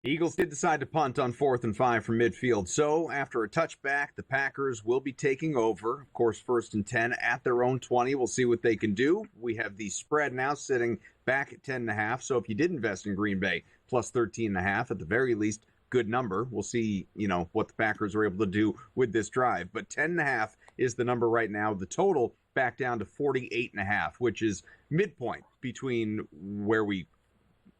Eagles did decide to punt on 4th and 5 from midfield. So after a touchback, the Packers will be taking over. Of course, 1st and 10 at their own 20. We'll see what they can do. We have the spread now sitting back at 10.5. So if you did invest in Green Bay, plus 13.5, at the very least, good number. We'll see, what the Packers are able to do with this drive. But 10.5 is the number right now. The total back down to 48.5, which is midpoint between where we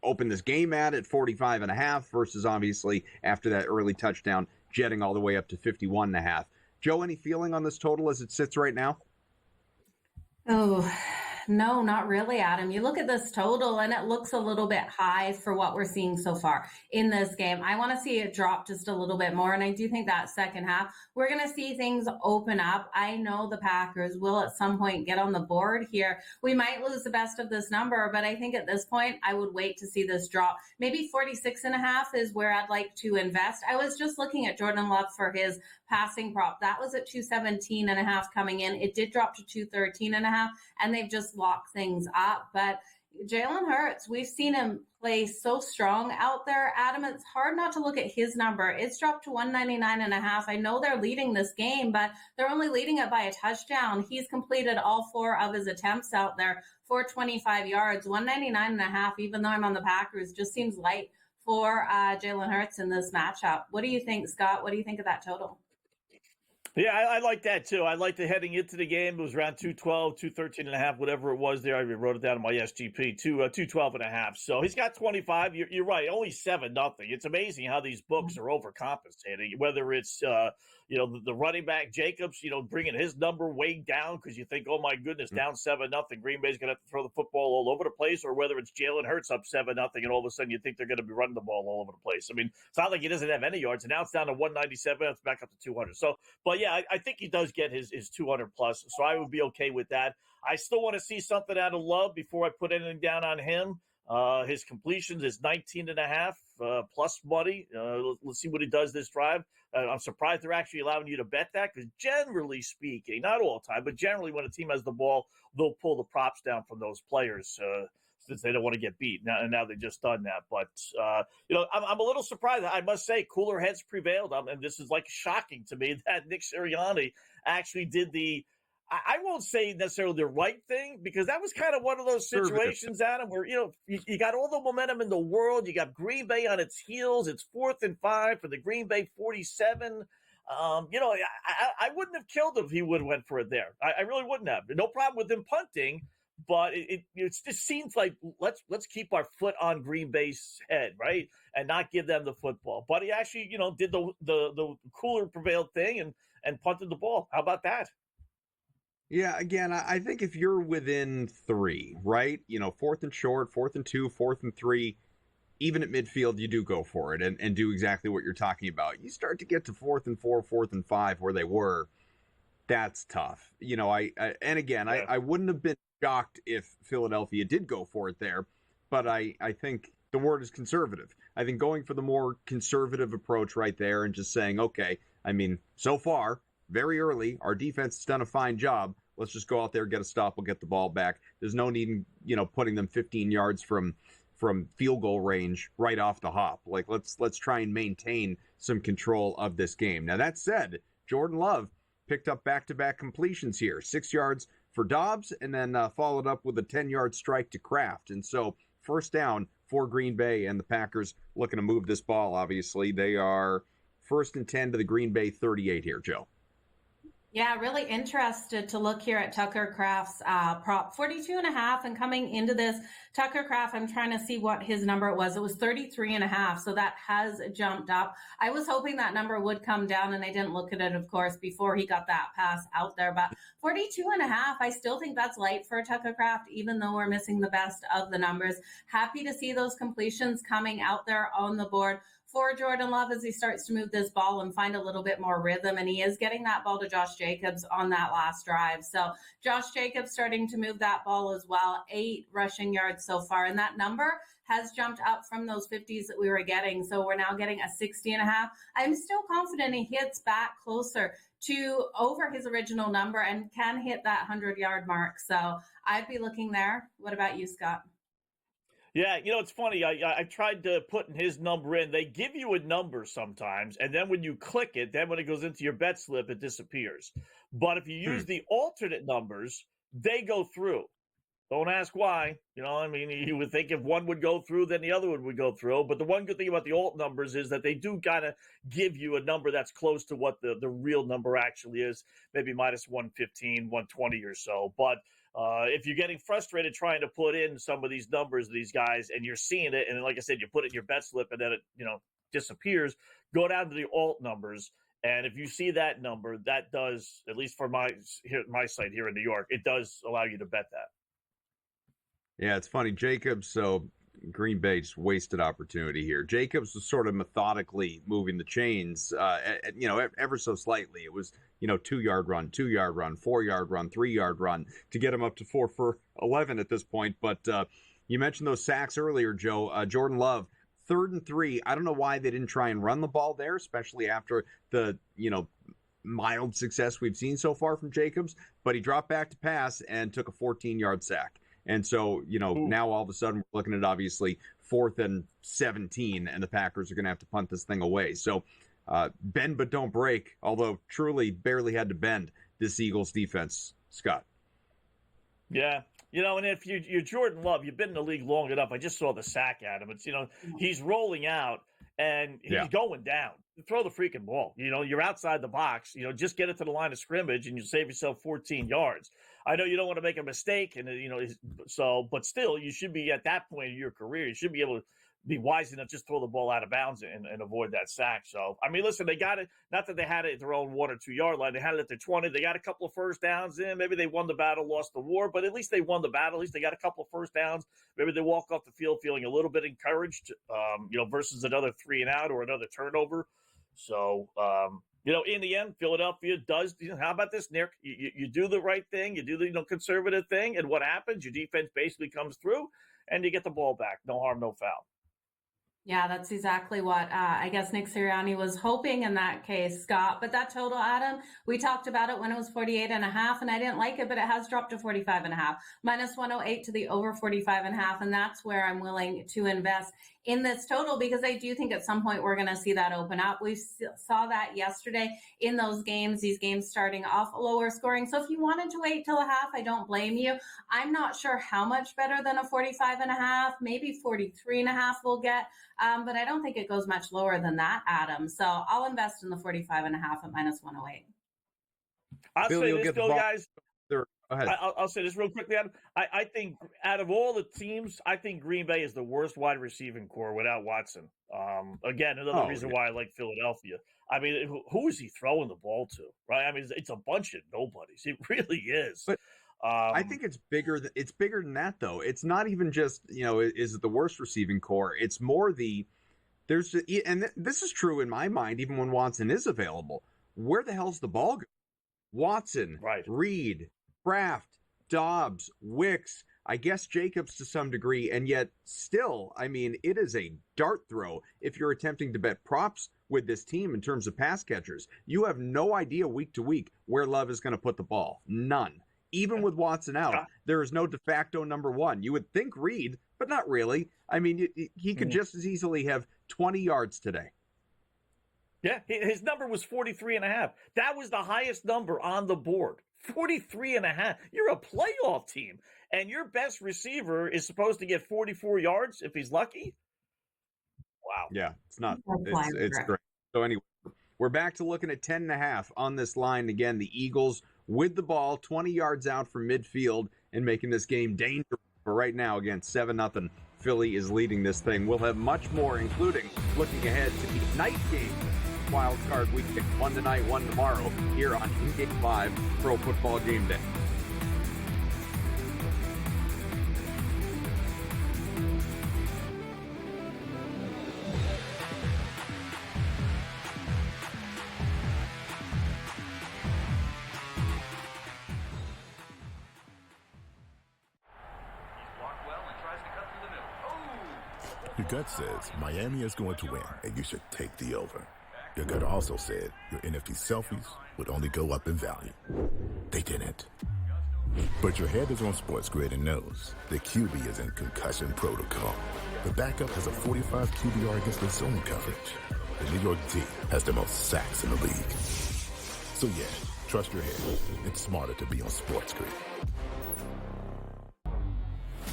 open this game at 45.5 versus obviously after that early touchdown jetting all the way up to 51.5. Joe, any feeling on this total as it sits right now? Oh, no, not really, Adam. You look at this total and it looks a little bit high for what we're seeing so far in this game. I want to see it drop just a little bit more. And I do think that second half, we're going to see things open up. I know the Packers will at some point get on the board here. We might lose the best of this number, but I think at this point, I would wait to see this drop. Maybe 46.5 is where I'd like to invest. I was just looking at Jordan Love for his passing prop. That was at 217.5 coming in. It did drop to 213.5, and they've just locked things up. But Jalen Hurts, we've seen him play so strong out there. Adam, it's hard not to look at his number. It's dropped to 199.5. I know they're leading this game, but they're only leading it by a touchdown. He's completed all 4 of his attempts out there for 25 yards. 199.5, even though I'm on the Packers, just seems light for Jalen Hurts in this matchup. What do you think, Scott? What do you think of that total? Yeah, I like that too. I liked it heading into the game. It was around 212, 213.5, whatever it was there. I wrote it down in my SGP, 212.5. So he's got 25. You're right, only 7-0. It's amazing how these books are overcompensating, whether it's the running back Jacobs, bringing his number way down because you think, oh my goodness, down 7-0, Green Bay's going to have to throw the football all over the place, or whether it's Jalen Hurts up 7-0 and all of a sudden you think they're going to be running the ball all over the place. I mean, it's not like he doesn't have any yards, and now it's down to 197, it's back up to 200. So, but yeah, I think he does get his 200 plus, so I would be okay with that. I still want to see something out of Love before I put anything down on him. His completions is 19.5 plus money. Let's see what he does this drive. I'm surprised they're actually allowing you to bet that because generally speaking, not all the time, but generally when a team has the ball, they'll pull the props down from those players since they don't want to get beat. Now they've just done that. But, I'm a little surprised. I must say cooler heads prevailed. And this is like shocking to me that Nick Sirianni actually did I won't say necessarily the right thing because that was kind of one of those situations, Adam, where, you got all the momentum in the world. You got Green Bay on its heels. It's 4th and 5 for the Green Bay 47. I wouldn't have killed him if he would have went for it there. I really wouldn't have. No problem with him punting, but it just seems like let's keep our foot on Green Bay's head, right, and not give them the football. But he actually, did the cooler prevailed thing and punted the ball. How about that? Yeah, again, I think if you're within 3, right, 4th and short, 4th and 2, 4th and 3, even at midfield, you do go for it and do exactly what you're talking about. You start to get to 4th and 4, 4th and 5 where they were, that's tough. I wouldn't have been shocked if Philadelphia did go for it there, but I think the word is conservative. I think going for the more conservative approach right there and just saying, okay, so far, very early, our defense has done a fine job. Let's just go out there, get a stop, we'll get the ball back. There's no need in, putting them 15 yards from field goal range right off the hop. Like, let's try and maintain some control of this game. Now, that said, Jordan Love picked up back-to-back completions here. 6 yards for Dobbs and then followed up with a 10-yard strike to Kraft. And so first down for Green Bay, and the Packers looking to move this ball, obviously. They are 1st and 10 to the Green Bay 38 here, Joe. Yeah, really interested to look here at Tucker Kraft's prop 42.5, and coming into this, Tucker Kraft, I'm trying to see what his number was. It was 33.5, so that has jumped up. I was hoping that number would come down, and I didn't look at it, of course, before he got that pass out there. But 42.5, I still think that's light for Tucker Kraft, even though we're missing the best of the numbers. Happy to see those completions coming out there on the board for Jordan Love as he starts to move this ball and find a little bit more rhythm. And he is getting that ball to Josh Jacobs on that last drive. So Josh Jacobs starting to move that ball as well. 8 rushing yards so far. And that number has jumped up from those 50s that we were getting. So we're now getting a 60.5. I'm still confident he hits back closer to over his original number and can hit that 100-yard mark. So I'd be looking there. What about you, Scott? Yeah, it's funny. I tried to put his number in. They give you a number sometimes, and then when you click it, then when it goes into your bet slip, it disappears. But if you use the alternate numbers, they go through. Don't ask why. You would think if one would go through, then the other one would go through. But the one good thing about the alt numbers is that they do kind of give you a number that's close to what the real number actually is, maybe minus 115, 120 or so. But if you're getting frustrated trying to put in some of these numbers, these guys, and you're seeing it, and like I said, you put it in your bet slip and then it, disappears, go down to the alt numbers. And if you see that number, that does, at least for my site here in New York, it does allow you to bet that. Yeah, it's funny. Jacobs, so Green Bay just wasted opportunity here. Jacobs was sort of methodically moving the chains, ever so slightly. It was, 2-yard run, 2-yard run, 4-yard run, 3-yard run to get him up to 4 for 11 at this point. But you mentioned those sacks earlier, Joe. Jordan Love, 3rd and 3. I don't know why they didn't try and run the ball there, especially after the, mild success we've seen so far from Jacobs. But he dropped back to pass and took a 14-yard sack. And so, now all of a sudden we're looking at obviously 4th and 17, and the Packers are going to have to punt this thing away. So bend but don't break, although truly barely had to bend this Eagles defense, Scott. Yeah. And if you're Jordan Love, you've been in the league long enough. I just saw the sack at him. It's, he's rolling out and he's going down. Throw the freaking ball. You're outside the box. Just get it to the line of scrimmage and you save yourself 14 yards. I know you don't want to make a mistake, and but still, you should be at that point in your career. You should be able to be wise enough just throw the ball out of bounds and avoid that sack. So, listen, they got it. Not that they had it at their own 1 or 2 yard line. They had it at their 20. They got a couple of first downs in. Maybe they won the battle, lost the war, but at least they won the battle. At least they got a couple of first downs. Maybe they walk off the field feeling a little bit encouraged, versus another 3 and out or another turnover. So, in the end, Philadelphia does. How about this, Nick? You do the right thing. You do the conservative thing. And what happens? Your defense basically comes through and you get the ball back. No harm, no foul. Yeah, that's exactly what I guess Nick Sirianni was hoping in that case, Scott. But that total, Adam, we talked about it when it was 48.5, and I didn't like it, but it has dropped to 45.5, minus 108 to the over 45.5, and that's where I'm willing to invest in this total because I do think at some point we're going to see that open up. We saw that yesterday in those games, these games starting off lower scoring. So if you wanted to wait till a half, I don't blame you. I'm not sure how much better than a 45.5, maybe 43.5 we'll get. But I don't think it goes much lower than that, Adam. So I'll invest in the 45.5 at minus 108. I'll Billy, say this, though, guys. Go ahead. I'll say this real quickly, Adam. I think out of all the teams, I think Green Bay is the worst wide receiving core without Watson. Again, another reason why I like Philadelphia. Who is he throwing the ball to, right? It's a bunch of nobodies. It really is. But I think it's bigger than that, though. It's not even just, is it the worst receiving core? It's more and this is true in my mind, even when Watson is available. Where the hell's the ball go? Watson, right. Reed, Kraft, Dobbs, Wicks, I guess Jacobs to some degree, and yet still, it is a dart throw if you're attempting to bet props with this team in terms of pass catchers. You have no idea week to week where Love is going to put the ball. None. Even with Watson out, there is no de facto number one. You would think Reed, but not really. He could just as easily have 20 yards today. Yeah, his number was 43.5. That was the highest number on the board. 43.5. You're a playoff team, and your best receiver is supposed to get 44 yards if he's lucky. Wow. Yeah, it's not. It's great. So anyway, we're back to looking at 10.5 on this line. Again, the Eagles with the ball, 20 yards out from midfield and making this game dangerous. But right now, again, 7-0. Philly is leading this thing. We'll have much more, including looking ahead to the night game. Wild Card Weekend, 1 tonight, 1 tomorrow, here on Game 5 Pro Football Game Day. Your gut says Miami is going to win, and you should take the over. Your gut also said your NFT selfies would only go up in value. They didn't. But your head is on SportsGrid and knows the QB is in concussion protocol. The backup has a 45 QBR against the zone coverage. The New York D has the most sacks in the league. So yeah, trust your head. It's smarter to be on SportsGrid.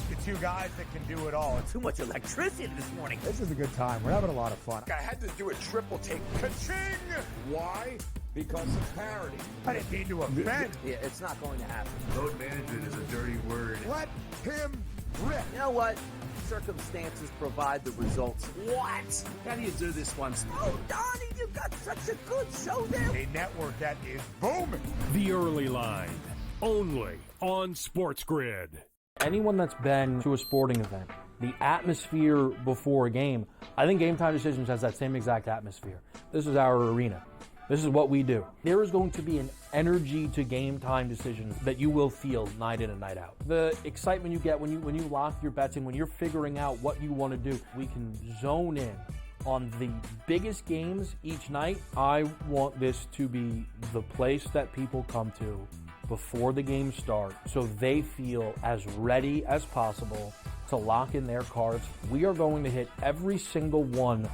The two guys that can do it all. Too much electricity this morning. This is a good time. We're having a lot of fun. I had to do a triple take. Ka-ching! Why? Because of parity. I didn't mean to offend. Yeah, it's not going to happen. Load management is a dirty word. Let him rip. You know what? Circumstances provide the results. What? How do you do this once? Oh, Donnie, you got such a good show there. A network that is booming. The Early Line, only on SportsGrid. Anyone that's been to a sporting event, the atmosphere before a game, I think Game Time Decisions has that same exact atmosphere. This is our arena. This is what we do. There is going to be an energy to Game Time Decisions that you will feel night in and night out. The excitement you get when you lock your bets in, when you're figuring out what you want to do, we can zone in on the biggest games each night. I want this to be the place that people come to before the games start so they feel as ready as possible to lock in their cards. We are going to hit every single one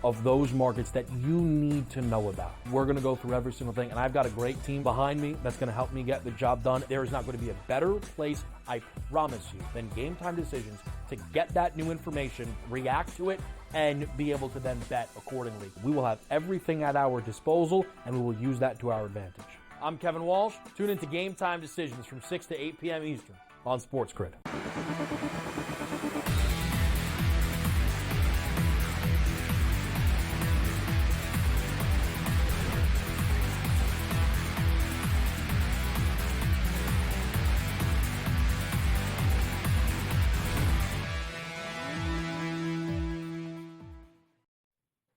of those markets that you need to know about. We're going to go through every single thing, and I've got a great team behind me that's going to help me get the job done. There is not going to be a better place, I promise you, than Game Time Decisions to get that new information, react to it, and be able to then bet accordingly. We will have everything at our disposal, and we will use that to our advantage. I'm Kevin Walsh. Tune into Game Time Decisions from 6 to 8 p.m. Eastern on SportsGrid.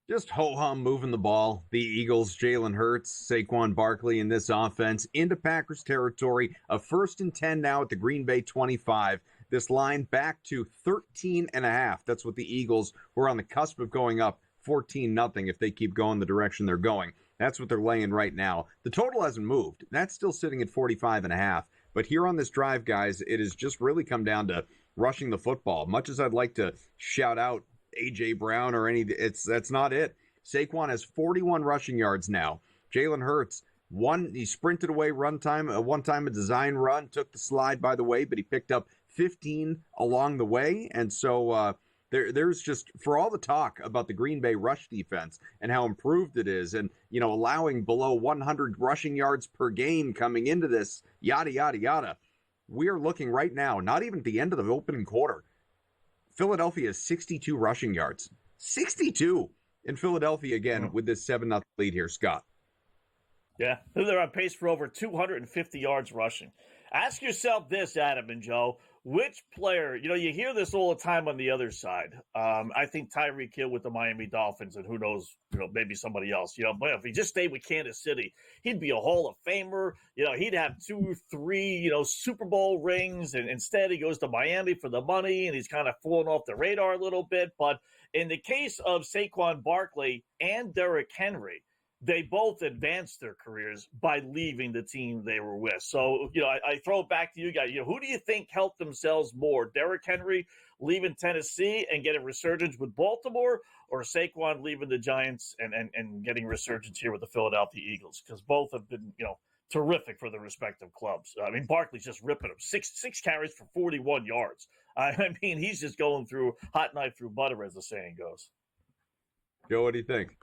Just ho-hum moving the ball. The Eagles, Jalen Hurts, Saquon Barkley in this offense into Packers territory. A 1st and 10 now at the Green Bay 25. This line back to 13.5. That's what the Eagles were on the cusp of going up 14-0 if they keep going the direction they're going. That's what they're laying right now. The total hasn't moved. That's still sitting at 45.5. But here on this drive, guys, it has just really come down to rushing the football. Much as I'd like to shout out A.J. Brown or that's not it. Saquon has 41 rushing yards now. Jalen Hurts, he sprinted away one time a design run, took the slide, by the way, but he picked up 15 along the way. And so there's just, for all the talk about the Green Bay rush defense and how improved it is and, allowing below 100 rushing yards per game coming into this, yada, yada, yada. We are looking right now, not even at the end of the opening quarter, Philadelphia has 62 rushing yards. 62 in Philadelphia again with this 7-0 lead here, Scott. Yeah, they're on pace for over 250 yards rushing. Ask yourself this, Adam and Joe. Which player, you hear this all the time on the other side. I think Tyreek Hill with the Miami Dolphins, and who knows, maybe somebody else. But if he just stayed with Kansas City, he'd be a Hall of Famer. He'd have 2, 3, Super Bowl rings, and instead he goes to Miami for the money, and he's kind of falling off the radar a little bit. But in the case of Saquon Barkley and Derrick Henry, they both advanced their careers by leaving the team they were with. So, I throw it back to you guys. Who do you think helped themselves more? Derrick Henry leaving Tennessee and getting resurgence with Baltimore, or Saquon leaving the Giants and getting resurgence here with the Philadelphia Eagles? Because both have been, terrific for their respective clubs. I mean, Barkley's just ripping them. Six carries for 41 yards. I mean, he's just going through hot knife through butter, as the saying goes. Joe, what do you think?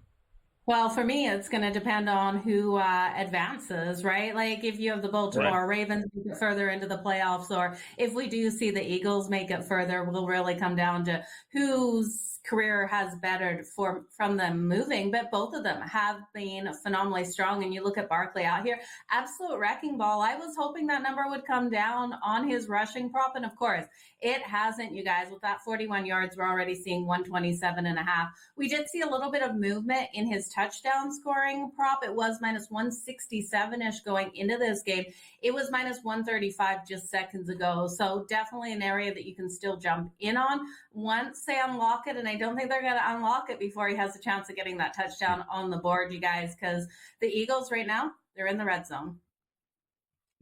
Well, for me, it's going to depend on who advances, right? Like if you have the Baltimore Ravens make it further into the playoffs, or if we do see the Eagles make it further, will really come down to whose career has bettered from them moving. But both of them have been phenomenally strong. And you look at Barkley out here, absolute wrecking ball. I was hoping that number would come down on his rushing prop. And of course, it hasn't, you guys. With that 41 yards, we're already seeing 127.5. We did see a little bit of movement in his touchdown scoring prop. It was minus 167-ish going into this game. It was minus 135 just seconds ago. So definitely an area that you can still jump in on once they unlock it. And I don't think they're going to unlock it before he has a chance of getting that touchdown on the board, you guys, because the Eagles right now, they're in the red zone.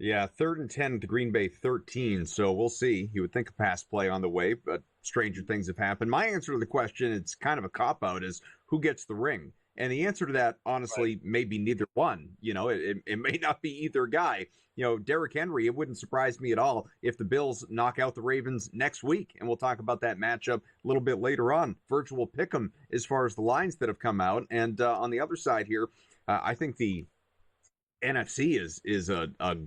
Yeah, 3rd and 10 at the Green Bay 13, so we'll see. You would think a pass play on the way, but stranger things have happened. My answer to the question, it's kind of a cop-out, is who gets the ring? And the answer to that, honestly, may be neither one. It may not be either guy. Derrick Henry, it wouldn't surprise me at all if the Bills knock out the Ravens next week. And we'll talk about that matchup a little bit later on. Virtual pick'em as far as the lines that have come out. And on the other side here, I think the NFC is a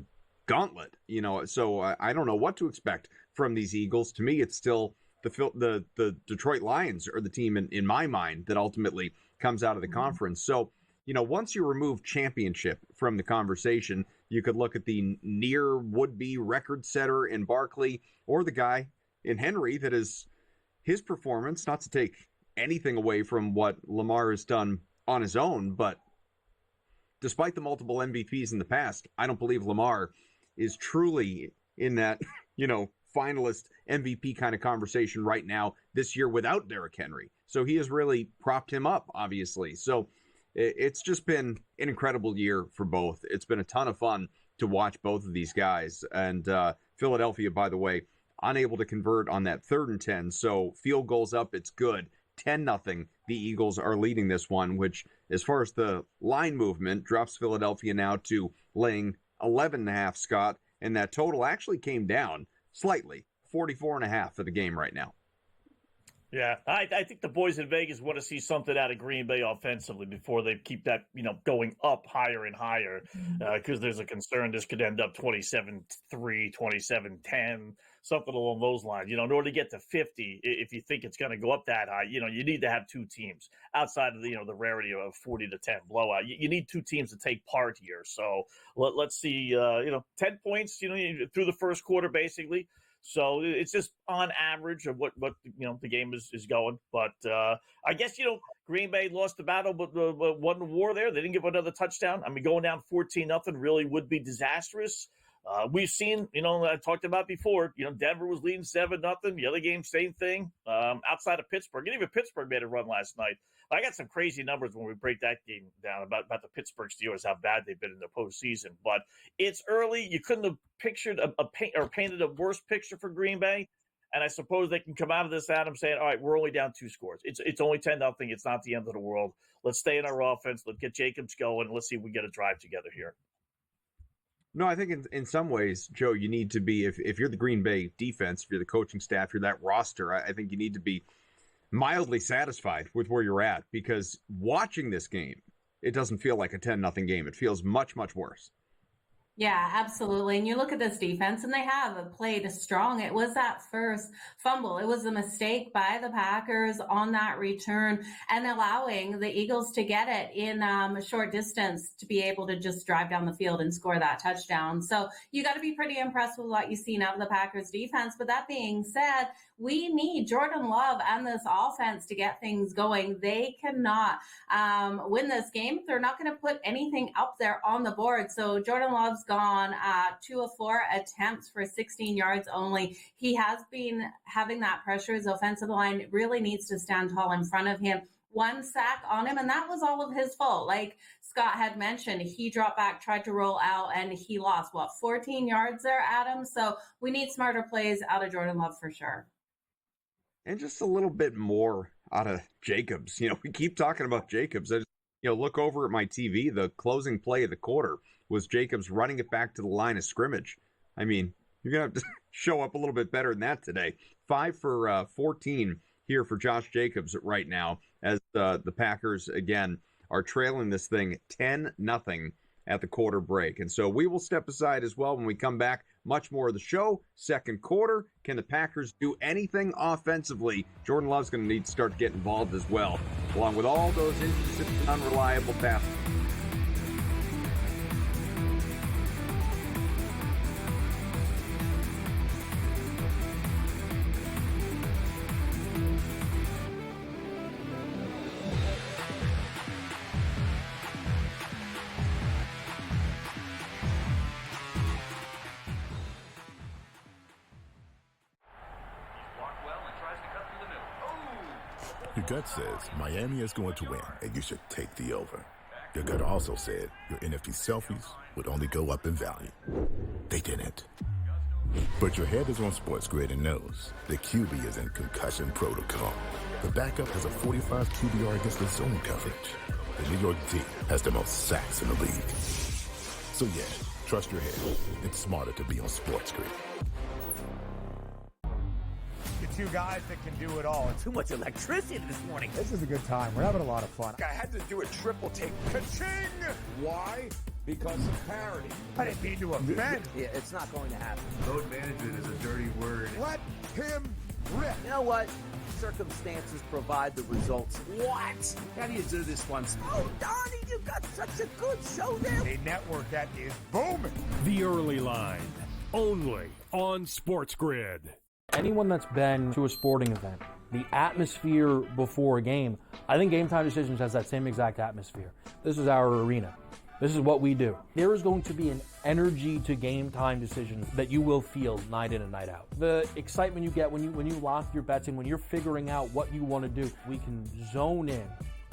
gauntlet, so I don't know what to expect from these Eagles. To me, it's still the Detroit Lions are the team in my mind that ultimately comes out of the conference. So, once you remove championship from the conversation, you could look at the near would-be record setter in Barkley or the guy in Henry that is his performance, not to take anything away from what Lamar has done on his own, but despite the multiple MVPs in the past, I don't believe Lamar is truly in that, finalist MVP kind of conversation right now this year without Derrick Henry. So he has really propped him up, obviously. So it's just been an incredible year for both. It's been a ton of fun to watch both of these guys. And Philadelphia, by the way, unable to convert on that 3rd and 10. So field goals up, it's good. 10-0. The Eagles are leading this one, which, as far as the line movement, drops Philadelphia now to laying 11.5, Scott, and that total actually came down slightly, 44.5 for the game right now. Yeah, I think the boys in Vegas want to see something out of Green Bay offensively before they keep that, going up higher and higher, because there's a concern this could end up 27-3, 27-10, something along those lines. In order to get to 50, if you think it's going to go up that high, you need to have two teams outside of the rarity of a 40-10 blowout. You need two teams to take part here. So let's see, 10 points, through the first quarter, basically. So it's just on average of what the game is going. But I guess, Green Bay lost the battle, but won the war there. They didn't give another touchdown. I mean, going down 14-0 really would be disastrous. We've seen, I talked about before, Denver was leading 7-0. The other game, same thing, outside of Pittsburgh. And even Pittsburgh made a run last night. I got some crazy numbers when we break that game down about the Pittsburgh Steelers, how bad they've been in the postseason. But it's early. You couldn't have pictured painted a worse picture for Green Bay. And I suppose they can come out of this, Adam, saying, all right, we're only down 2 scores. It's only 10-0. It's not the end of the world. Let's stay in our offense. Let's get Jacobs going. Let's see if we get a drive together here. No, I think in some ways, Joe, you need to be, if you're the Green Bay defense, if you're the coaching staff, you're that roster, I think you need to be mildly satisfied with where you're at, because watching this game, it doesn't feel like a 10-0 game. It feels much, much worse. Yeah, absolutely. And you look at this defense, and they have played strong. It was that first fumble. It was a mistake by the Packers on that return and allowing the Eagles to get it in a short distance to be able to just drive down the field and score that touchdown. So you got to be pretty impressed with what you've seen out of the Packers defense. But that being said, we need Jordan Love and this offense to get things going. They cannot win this game. They're not going to put anything up there on the board. So Jordan Love's gone 2 of 4 attempts for 16 yards only. He has been having that pressure. His offensive line really needs to stand tall in front of him. 1 sack on him, and that was all of his fault. Like Scott had mentioned, he dropped back, tried to roll out, and he lost, 14 yards there, Adam? So we need smarter plays out of Jordan Love for sure. And just a little bit more out of Jacobs. We keep talking about Jacobs. I just, look over at my TV. The closing play of the quarter was Jacobs running it back to the line of scrimmage. I mean, you're going to have to show up a little bit better than that today. 5 for 14 here for Josh Jacobs right now, as the Packers, again, are trailing this thing 10-0 at the quarter break. And so we will step aside as well when we come back. Much more of the show. Second quarter. Can the Packers do anything offensively? Jordan Love's going to need to start to get involved as well, along with all those inconsistent, unreliable passes. Your gut says Miami is going to win, and you should take the over. Your gut also said your NFT selfies would only go up in value. They didn't. But your head is on SportsGrid and knows the QB is in concussion protocol. The backup has a 45 QBR against the zone coverage. The New York D has the most sacks in the league. So yeah, trust your head. It's smarter to be on SportsGrid. The two guys that can do it all. Too much electricity this morning. This is a good time. We're having a lot of fun. I had to do a triple take. Ka-ching! Why? Because of parity. I didn't mean to offend. Yeah, it's not going to happen. Load management is a dirty word. Let him rip. You know what? Circumstances provide the results. What? How do you do this one? Oh, Donnie, you got such a good show there. A network that is booming. The Early Line, only on SportsGrid. Anyone that's been to a sporting event, the atmosphere before a game, I think Game Time Decisions has that same exact atmosphere. This is our arena. This is what we do. There is going to be an energy to Game Time Decisions that you will feel night in and night out. The excitement you get when you lock your bets in, when you're figuring out what you want to do, we can zone in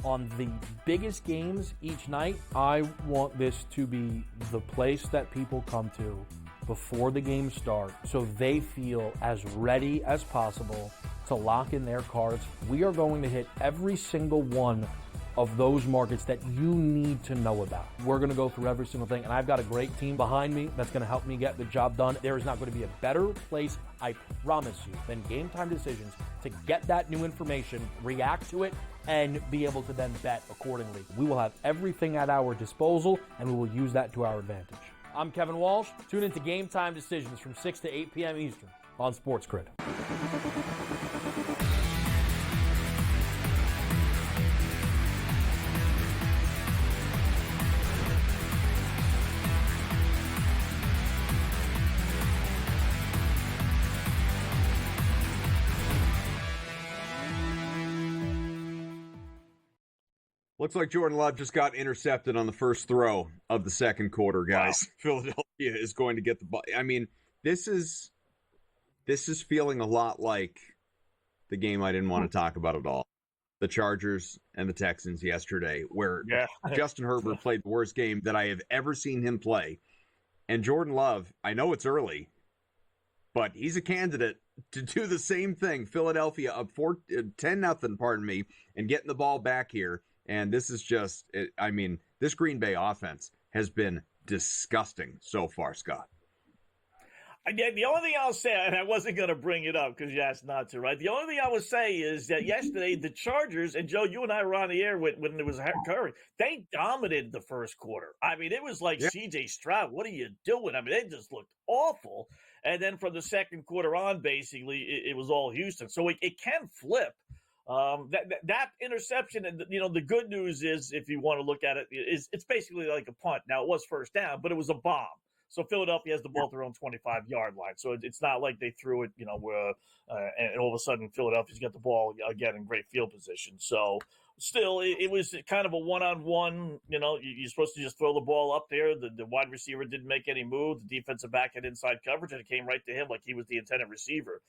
on the biggest games each night. I want this to be the place that people come to before the games start so they feel as ready as possible to lock in their cards. We are going to hit every single one of those markets that you need to know about. We're going to go through every single thing, and I've got a great team behind me that's going to help me get the job done. There is not going to be a better place, I promise you, than Game Time Decisions to get that new information, react to it, and be able to then bet accordingly. We will have everything at our disposal, and we will use that to our advantage. I'm Kevin Walsh. Tune into Game Time Decisions from 6 to 8 p.m. Eastern on SportsGrid. Looks like Jordan Love just got intercepted on the first throw of the second quarter, guys. Wow. Philadelphia is going to get the ball. I mean, this is feeling a lot like the game I didn't want to talk about at all. The Chargers and the Texans yesterday, where Justin Herbert played the worst game that I have ever seen him play. And Jordan Love, I know it's early, but he's a candidate to do the same thing. Philadelphia up 10-0, and getting the ball back here. And this is just, I mean, this Green Bay offense has been disgusting so far, Scott. Yeah, the only thing I'll say, and I wasn't going to bring it up because you asked not to, right? The only thing I would say is that yesterday the Chargers, and Joe, you and I were on the air when it was occurring, they dominated the first quarter. I mean, it was like C.J. Stroud, what are you doing? I mean, they just looked awful. And then from the second quarter on, basically, it was all Houston. So it can flip. That interception, and the good news is, if you want to look at it, it's basically like a punt. Now, it was first down, but it was a bomb. So Philadelphia has the ball at their own 25-yard line. So it's not like they threw it, and all of a sudden Philadelphia's got the ball again in great field position. So still, it was kind of a one-on-one. You're supposed to just throw the ball up there. The wide receiver didn't make any move. The defensive back had inside coverage, and it came right to him like he was the intended receiver.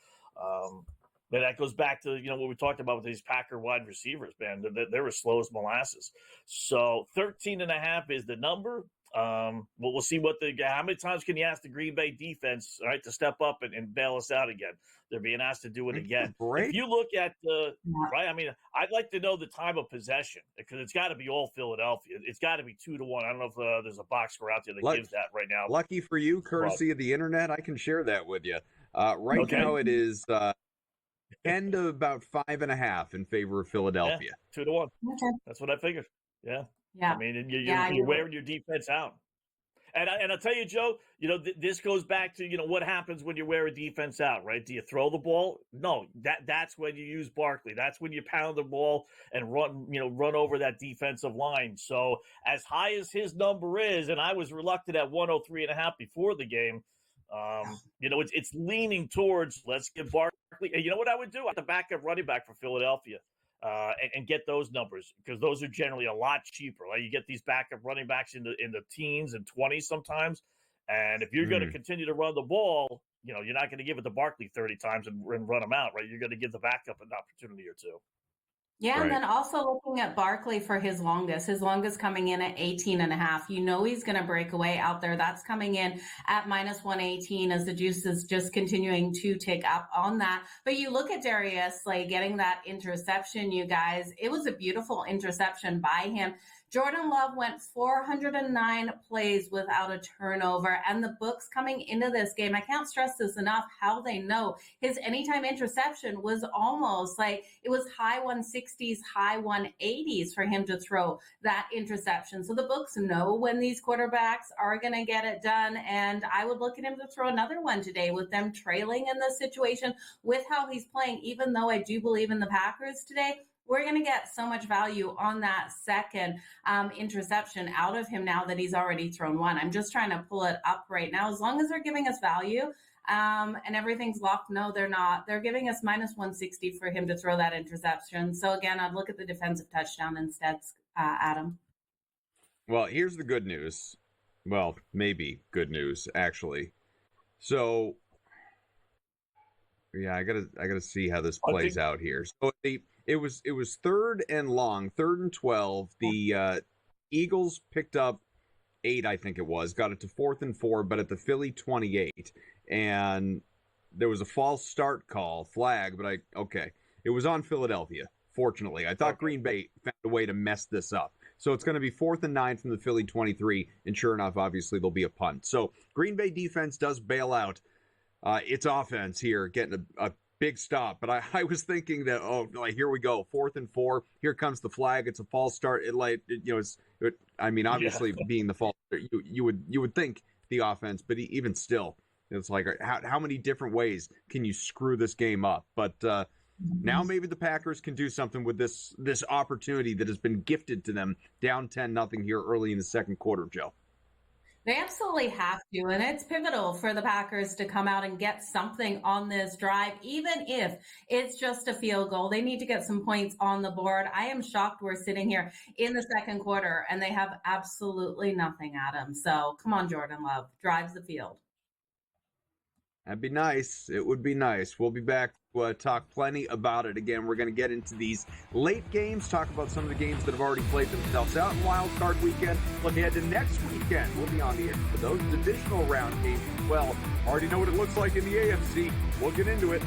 But that goes back to, what we talked about with these Packer wide receivers, man. They were slow as molasses. So 13.5 is the number. We'll see how many times can you ask the Green Bay defense, all right, to step up and bail us out again? They're being asked to do it again. If you look at right, I mean, I'd like to know the time of possession because it's got to be all Philadelphia. It's got to be 2-1. I don't know if there's a box score out there that gives that right now. Lucky for you, courtesy of the internet, I can share that with you. Now it is 10 to about 5.5 in favor of Philadelphia. 2-1. Okay. That's what I figured. Yeah. Yeah. I mean, you're wearing your defense out. And I'll tell you, Joe, this goes back to, what happens when you wear a defense out, right? Do you throw the ball? No, that's when you use Barkley. That's when you pound the ball and run over that defensive line. So as high as his number is, and I was reluctant at 103.5 before the game, it's leaning towards let's give Barkley. And you know what I would do? At the backup running back for Philadelphia. And get those numbers because those are generally a lot cheaper. Like you get these backup running backs in the teens and 20s sometimes, and if you're going to continue to run the ball, you're not going to give it to Barkley 30 times and run him out, right? You're going to give the backup an opportunity or two. Yeah, Right. and then also looking at Barkley for his longest coming in at 18.5. You know he's going to break away out there. That's coming in at minus 118 as the juice is just continuing to tick up on that. But you look at Darius Slay getting that interception, you guys. It was a beautiful interception by him. Jordan Love went 409 plays without a turnover. And the books coming into this game, I can't stress this enough, how they know his anytime interception was almost like it was high 160s, high 180s for him to throw that interception. So the books know when these quarterbacks are going to get it done. And I would look at him to throw another one today with them trailing in this situation with how he's playing, even though I do believe in the Packers today. We're going to get so much value on that second interception out of him now that he's already thrown one. I'm just trying to pull it up right now. As long as they're giving us value and everything's locked, no, they're not. They're giving us minus 160 for him to throw that interception. So again, I'd look at the defensive touchdown instead, Adam. Well, here's the good news. Well, maybe good news, actually. So, yeah, I gotta see how this plays out here. So it was third and long, 3rd and 12. The Eagles picked up 8, I think it was, got it to 4th and 4, but at the Philly 28, and there was a false start call, flag, but it was on Philadelphia. Fortunately, I thought Green Bay found a way to mess this up. So it's going to be 4th and 9 from the Philly 23, and sure enough, obviously there'll be a punt. So Green Bay defense does bail out its offense here, getting a big stop. But I was thinking that, here we go, 4th and 4. Here comes the flag. It's a false start. Obviously being the false start, you would think the offense, but even still, it's like how many different ways can you screw this game up? But now maybe the Packers can do something with this opportunity that has been gifted to them, down 10-0 here early in the second quarter, Joe. They absolutely have to, and it's pivotal for the Packers to come out and get something on this drive, even if it's just a field goal. They need to get some points on the board. I am shocked we're sitting here in the second quarter, and they have absolutely nothing, Adam. So come on, Jordan Love, drives the field. That'd be nice. It would be nice. We'll be back to talk plenty about it. Again, we're going to get into these late games, talk about some of the games that have already played themselves out in Wild Card Weekend. Look ahead to next weekend. We'll be on the air for those divisional round games as well. Already know what it looks like in the AFC. We'll get into it.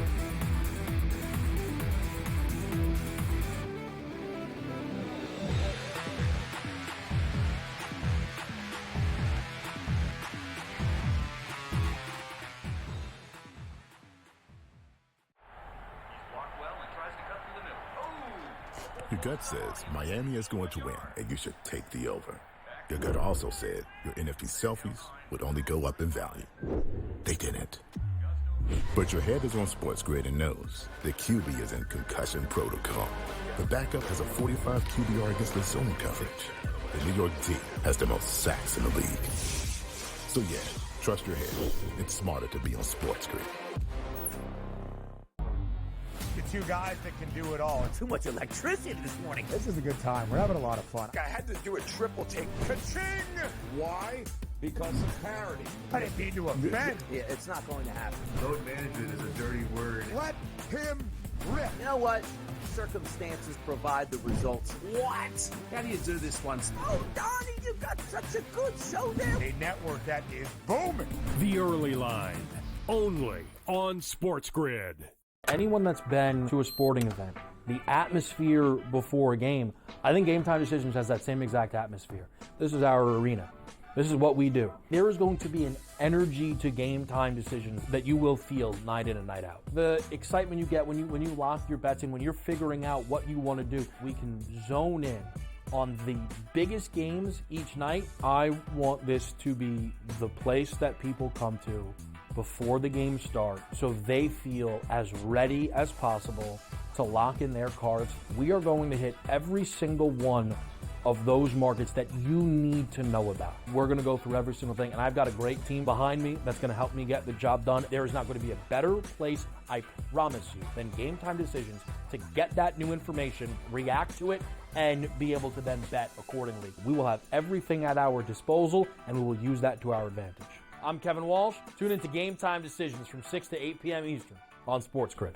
Your gut says Miami is going to win, and you should take the over. Your gut also said your NFT selfies would only go up in value. They didn't. But your head is on SportsGrid and knows the QB is in concussion protocol. The backup has a 45 QBR against the zone coverage. The New York D has the most sacks in the league. So yeah, trust your head. It's smarter to be on SportsGrid. The two guys that can do it all. Too much electricity this morning. This is a good time. We're having a lot of fun. I had to do a triple take. Ka-ching! Why? Because of parity. I didn't mean to offend. Yeah, it's not going to happen. Load management is a dirty word. Let him rip. You know what? Circumstances provide the results. What? How do you do this once? Oh, Donnie, you got such a good show there. A network that is booming. The Early Line, only on SportsGrid. Anyone that's been to a sporting event, the atmosphere before a game, I think Game Time Decisions has that same exact atmosphere. This is our arena. This is what we do. There is going to be an energy to Game Time Decisions that you will feel night in and night out. The excitement you get when you lock your bets in, when you're figuring out what you want to do, we can zone in on the biggest games each night. I want this to be the place that people come to before the game starts so they feel as ready as possible to lock in their cards. We are going to hit every single one of those markets that you need to know about. We're going to go through every single thing, and I've got a great team behind me that's going to help me get the job done. There is not going to be a better place, I promise you, than Game Time Decisions to get that new information, react to it, and be able to then bet accordingly. We will have everything at our disposal, and we will use that to our advantage. I'm Kevin Walsh. Tune into Game Time Decisions from 6 to 8 p.m. Eastern on SportsGrid.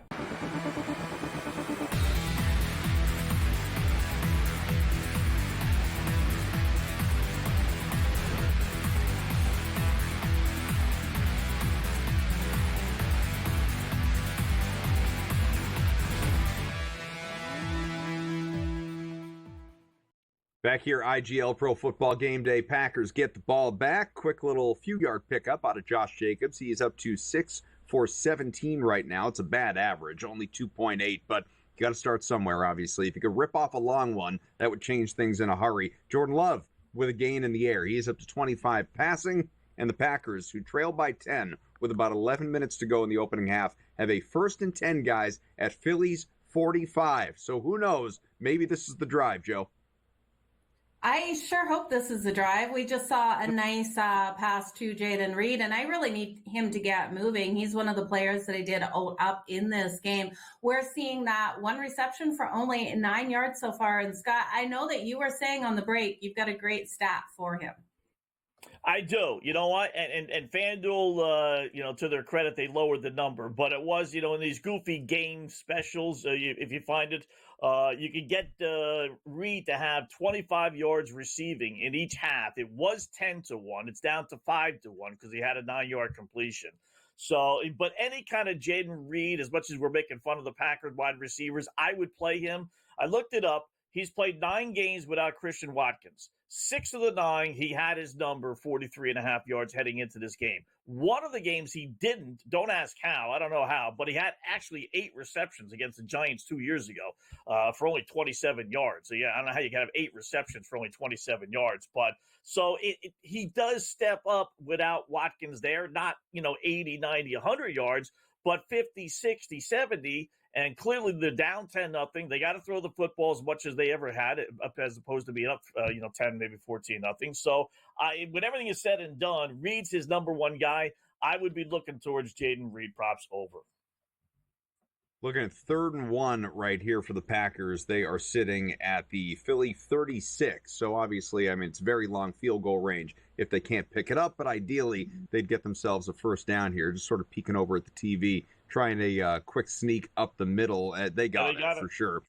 Back here, IGL Pro Football Game Day. Packers get the ball back. Quick little few-yard pickup out of Josh Jacobs. He is up to 6 for 17 right now. It's a bad average, only 2.8, but you got to start somewhere, obviously. If you could rip off a long one, that would change things in a hurry. Jordan Love with a gain in the air. He is up to 25 passing, and the Packers, who trail by 10 with about 11 minutes to go in the opening half, have a 1st and 10, guys, at Philly's 45. So who knows? Maybe this is the drive, Joe. I sure hope this is the drive. We just saw a nice pass to Jaden Reed, and I really need him to get moving. He's one of the players that I did up in this game. We're seeing that one reception for only 9 yards so far. And Scott, I know that you were saying on the break, you've got a great stat for him. I do. You know what? And FanDuel, to their credit, they lowered the number. But it was, in these goofy game specials, if you find it, you can get Reed to have 25 yards receiving in each half. It was 10-1. It's down to 5-1 because he had a 9-yard completion. So, but any kind of Jaden Reed, as much as we're making fun of the Packers wide receivers, I would play him. I looked it up. He's played 9 games without Christian Watkins. 6 of the 9, he had his number, 43.5 yards heading into this game. One of the games he didn't, don't ask how, I don't know how, but he had actually 8 receptions against the Giants 2 years ago for only 27 yards. So, yeah, I don't know how you can have 8 receptions for only 27 yards. But so he does step up without Watkins there, not, 80, 90, 100 yards, but 50, 60, 70. And clearly they're down 10-0. They got to throw the football as much as they ever had, as opposed to being up, 10, maybe 14-0. So when everything is said and done, Reed's his number one guy. I would be looking towards Jaden Reed props over. Looking at 3rd and 1 right here for the Packers. They are sitting at the Philly 36. So obviously, it's very long field goal range if they can't pick it up. But ideally, they'd get themselves a first down here, just sort of peeking over at the TV, trying a quick sneak up the middle. They got it for sure.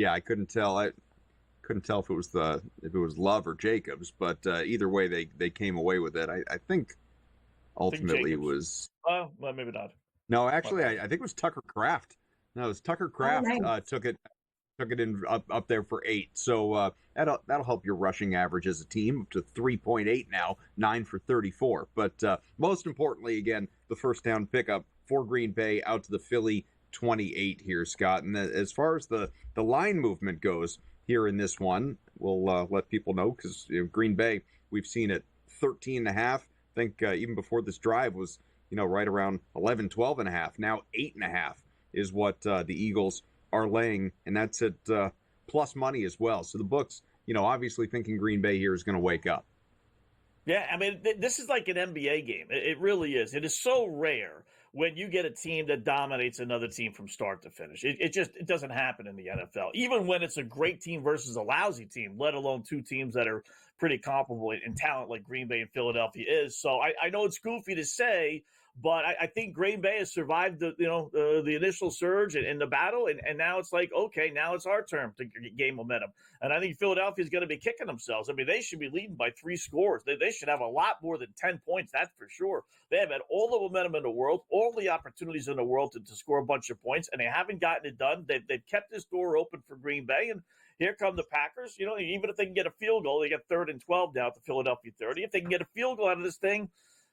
I couldn't tell. I couldn't tell if it was Love or Jacobs, but either way, they came away with it. I think ultimately it was. Well, maybe not. No, actually, I think it was Tucker Kraft. No, it was Tucker Kraft took it in up there for 8. So that'll help your rushing average as a team up to 3.8 now, 9 for 34. But most importantly, again, the first down pickup for Green Bay out to the Philly 28 here, Scott. And as far as the line movement goes here in this one, we'll let people know because Green Bay, we've seen it 13.5. I think even before this drive was right around 11, 12.5. Now 8.5 is what the Eagles are laying, and that's at plus money as well. So the books, obviously thinking Green Bay here is going to wake up. Yeah, this is like an NBA game. It really is. It is so rare when you get a team that dominates another team from start to finish. It doesn't happen in the NFL. Even when it's a great team versus a lousy team, let alone 2 teams that are pretty comparable in talent like Green Bay and Philadelphia is. So I know it's goofy to say, but I think Green Bay has survived the initial surge and the battle, and now it's like, okay, now it's our turn to gain momentum. And I think Philadelphia is going to be kicking themselves. They should be leading by 3 scores. They should have a lot more than 10 points, that's for sure. They have had all the momentum in the world, all the opportunities in the world to score a bunch of points, and they haven't gotten it done. They've kept this door open for Green Bay, and here come the Packers. Even if they can get a field goal, they get 3rd and 12 now at the Philadelphia 30. If they can get a field goal out of this thing,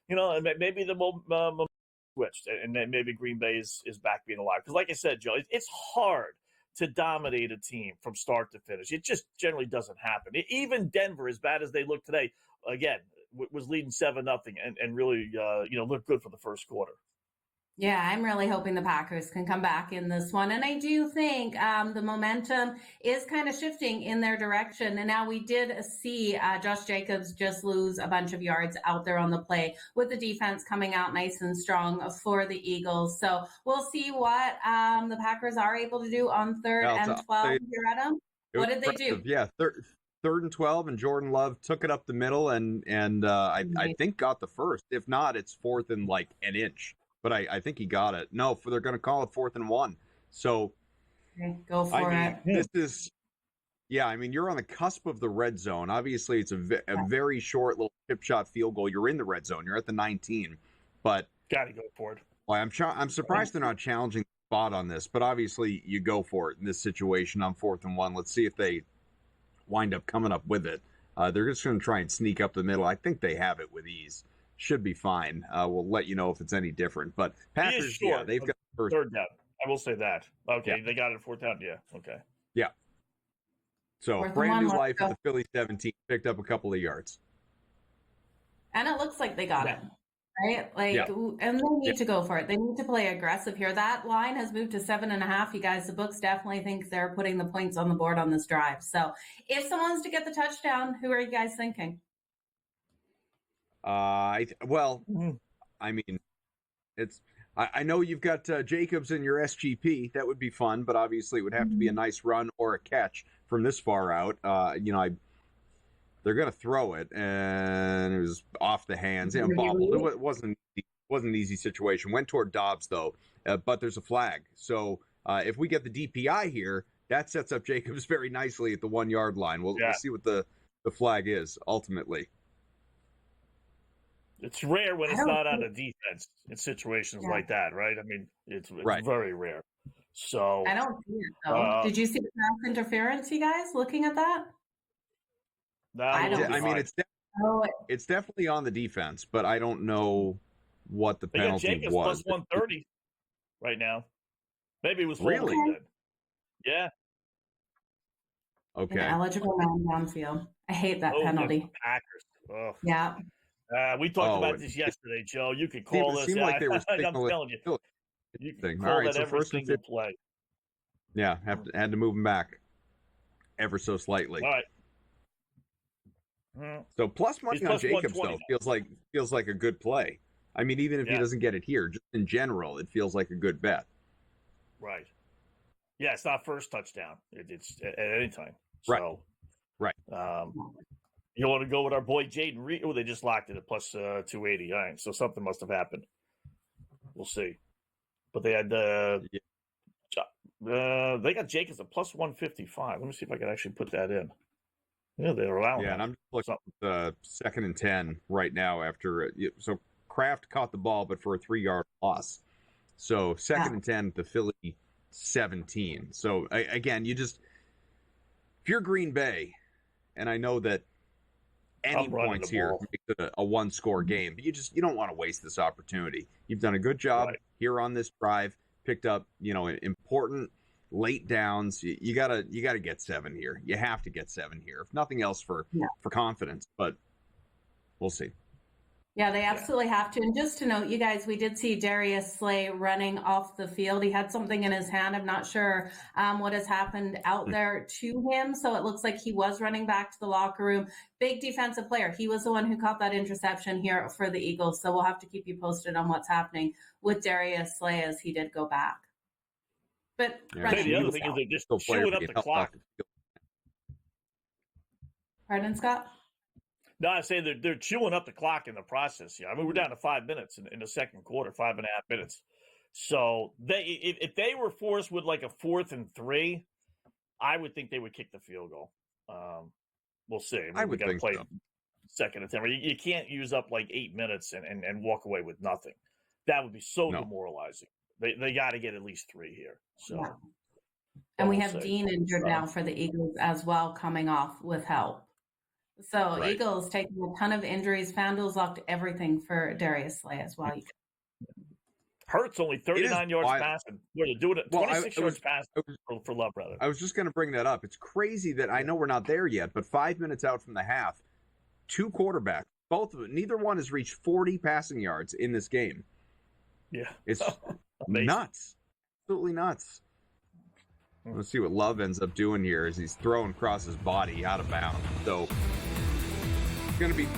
maybe the switched, and then maybe Green Bay is back being alive. Because like I said, Joe, it's hard to dominate a team from start to finish. It just generally doesn't happen. Even Denver, as bad as they look today, again, was leading 7-0 and really, looked good for the first quarter. Yeah, I'm really hoping the Packers can come back in this one. And I do think the momentum is kind of shifting in their direction. And now we did see Josh Jacobs just lose a bunch of yards out there on the play with the defense coming out nice and strong for the Eagles. So we'll see what the Packers are able to do on 3rd and 12 here, Adam. What did they do? Yeah, 3rd and 12, and Jordan Love took it up the middle and I think got the first. If not, it's 4th and like an inch. But I think he got it. No, they're going to call it 4th and 1. So go for it. This is, you're on the cusp of the red zone. Obviously, it's a very short little chip shot field goal. You're in the red zone. You're at the 19. But got to go for it. Well, I'm surprised they're not challenging the spot on this. But obviously, you go for it in this situation on 4th and 1. Let's see if they wind up coming up with it. They're just going to try and sneak up the middle. I think they have it with ease. Should be fine. We'll let you know if it's any different. But Packers, yeah, they've got the first third down. I will say that. Okay, Yeah. they got it fourth down. Yeah, okay. Yeah. So Fourth and brand one, new let's life go. at the Philly 17. Picked up a couple of yards. And it looks like they got Yeah. it, right? Like, Yeah. and they need to go for it. They need to play aggressive here. That line has moved to 7.5. You guys, the books definitely think they're putting the points on the board on this drive. So if someone's to get the touchdown, who are you guys thinking? Mhm. I mean, it's. I know you've got Jacobs in your SGP. That would be fun, but obviously it would have to be a nice run or a catch from this far out. They're going to throw it, and it was off the hands and bobbled. It wasn't an easy situation. Went toward Dobbs though, but there's a flag. So if we get the DPI here, that sets up Jacobs very nicely at the 1 yard line. We'll see what the flag is ultimately. It's rare when it's not on the defense in situations like that, right? I mean, it's Right. very rare. So I don't see it, though. Did you see the pass interference, you guys, looking at that? I mean, it's definitely on the defense, but I don't know what the they got penalty Jacobs was. plus 130 right now. Maybe it was Really? then. Yeah. Okay. Ineligible man downfield. I hate that penalty. Packers. Ugh. Yeah. We talked about this yesterday, Joe. You could call this. It seemed like they were I'm signaling. telling you. You can All call right, that so every first and single play. Yeah, had to move him back ever so slightly. All right. Mm. So plus money He's on plus Jacobs 120 though feels like a good play. I mean, even if he doesn't get it here, just in general, it feels like a good bet. Right. Yeah, it's not first touchdown. It's at any time. Right. So, right. You want to go with our boy Jaden Reed? Oh, they just locked it at plus 280. All right, so something must have happened. We'll see. But they had they got Jacobs at plus 155. Let me see if I can actually put that in. Yeah, they're allowing. Yeah, and I'm just looking at 2nd and 10 right now. After so Kraft caught the ball, but for a 3 yard loss. So 2nd and 10, the Philly 17. So again, if you're Green Bay, and I know that any points here makes it a 1-score game, but you don't want to waste this opportunity. You've done a good job here on this drive, picked up important late downs. You gotta get 7 here. You have to get 7 here, if nothing else for confidence. But we'll see. Yeah, they absolutely have to. And just to note, you guys, we did see Darius Slay running off the field. He had something in his hand. I'm not sure what has happened out there to him. So it looks like he was running back to the locker room. Big defensive player. He was the one who caught that interception here for the Eagles. So we'll have to keep you posted on what's happening with Darius Slay as he did go back. But the other thing is they're just chewing up the clock. Pardon, Scott? No, I say they're chewing up the clock in the process here. I mean, we're down to 5 minutes in the second quarter, 5.5 minutes. So if they were forced with like a 4th and 3, I would think they would kick the field goal. We'll see. I mean, we got to play 2nd and 10. You can't use up like 8 minutes and walk away with nothing. That would be so demoralizing. They got to get at least 3 here. So, and we have Dean injured now for the Eagles as well, coming off with help. So Eagles taking a ton of injuries. FanDuel's locked everything for Darius Slay as well. Hurts only 39 yards passing. They're doing it 26 yards passing for Love, brother. I was just going to bring that up. It's crazy that I know we're not there yet, but 5 minutes out from the half, 2 quarterbacks, neither one has reached 40 passing yards in this game. Yeah, it's nuts, absolutely nuts. Let's see what Love ends up doing here as he's throwing across his body out of bounds. So it's going to be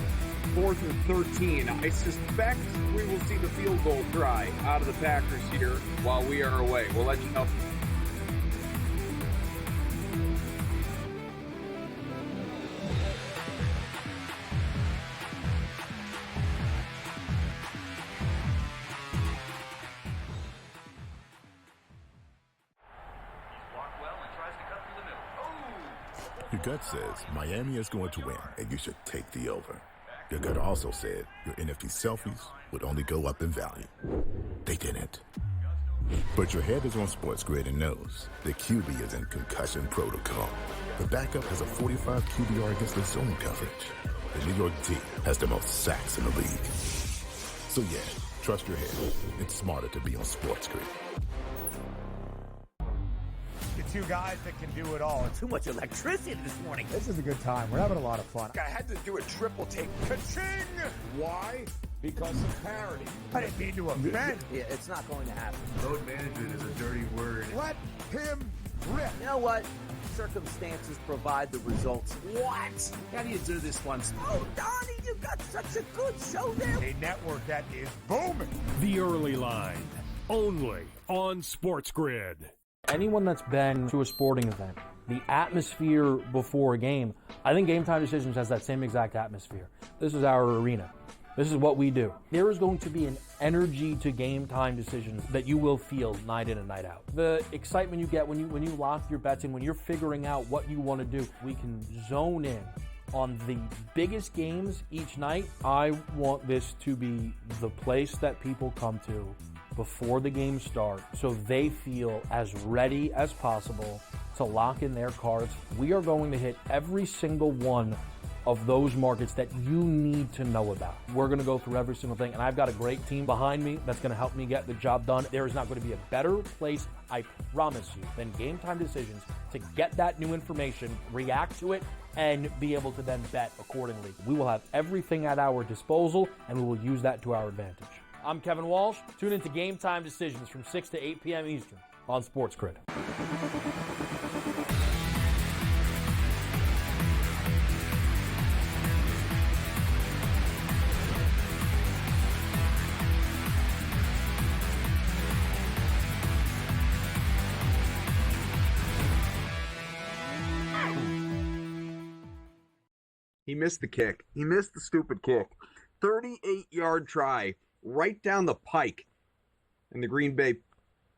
4th and 13. I suspect we will see the field goal try out of the Packers here while we are away. We'll let you know. Your gut says Miami is going to win, and you should take the over. Your gut also said your NFT selfies would only go up in value. They didn't. But your head is on SportsGrid and knows the QB is in concussion protocol. The backup has a 45 QBR against the zone coverage. The New York D has the most sacks in the league. So yeah, trust your head. It's smarter to be on SportsGrid. The two guys that can do it all. Too much electricity this morning. This is a good time. We're having a lot of fun. I had to do a triple take. Ka-ching! Why? Because of parity. I didn't mean to offend. Yeah, it's not going to happen. Load management is a dirty word. Let him rip. You know what? Circumstances provide the results. What? How do you do this one? Oh, Donnie, you got such a good show there. A network that is booming. The Early Line, only on SportsGrid. Anyone that's been to a sporting event, the atmosphere before a game, I think Game Time Decisions has that same exact atmosphere. This is our arena. This is what we do. There is going to be an energy to Game Time Decisions that you will feel night in and night out. The excitement you get when you lock your bets in, when you're figuring out what you want to do, we can zone in on the biggest games each night. I want this to be the place that people come to before the game starts so they feel as ready as possible to lock in their cards. We are going to hit every single one of those markets that you need to know about. We're going to go through every single thing, and I've got a great team behind me that's going to help me get the job done. There is not going to be a better place, I promise you, than Game Time Decisions to get that new information, react to it, and be able to then bet accordingly. We will have everything at our disposal, and we will use that to our advantage. I'm Kevin Walsh. Tune into Game Time Decisions from 6 to 8 p.m. Eastern on SportsGrid. He missed the kick. He missed the stupid kick. 38-yard try right down the pike. And the Green Bay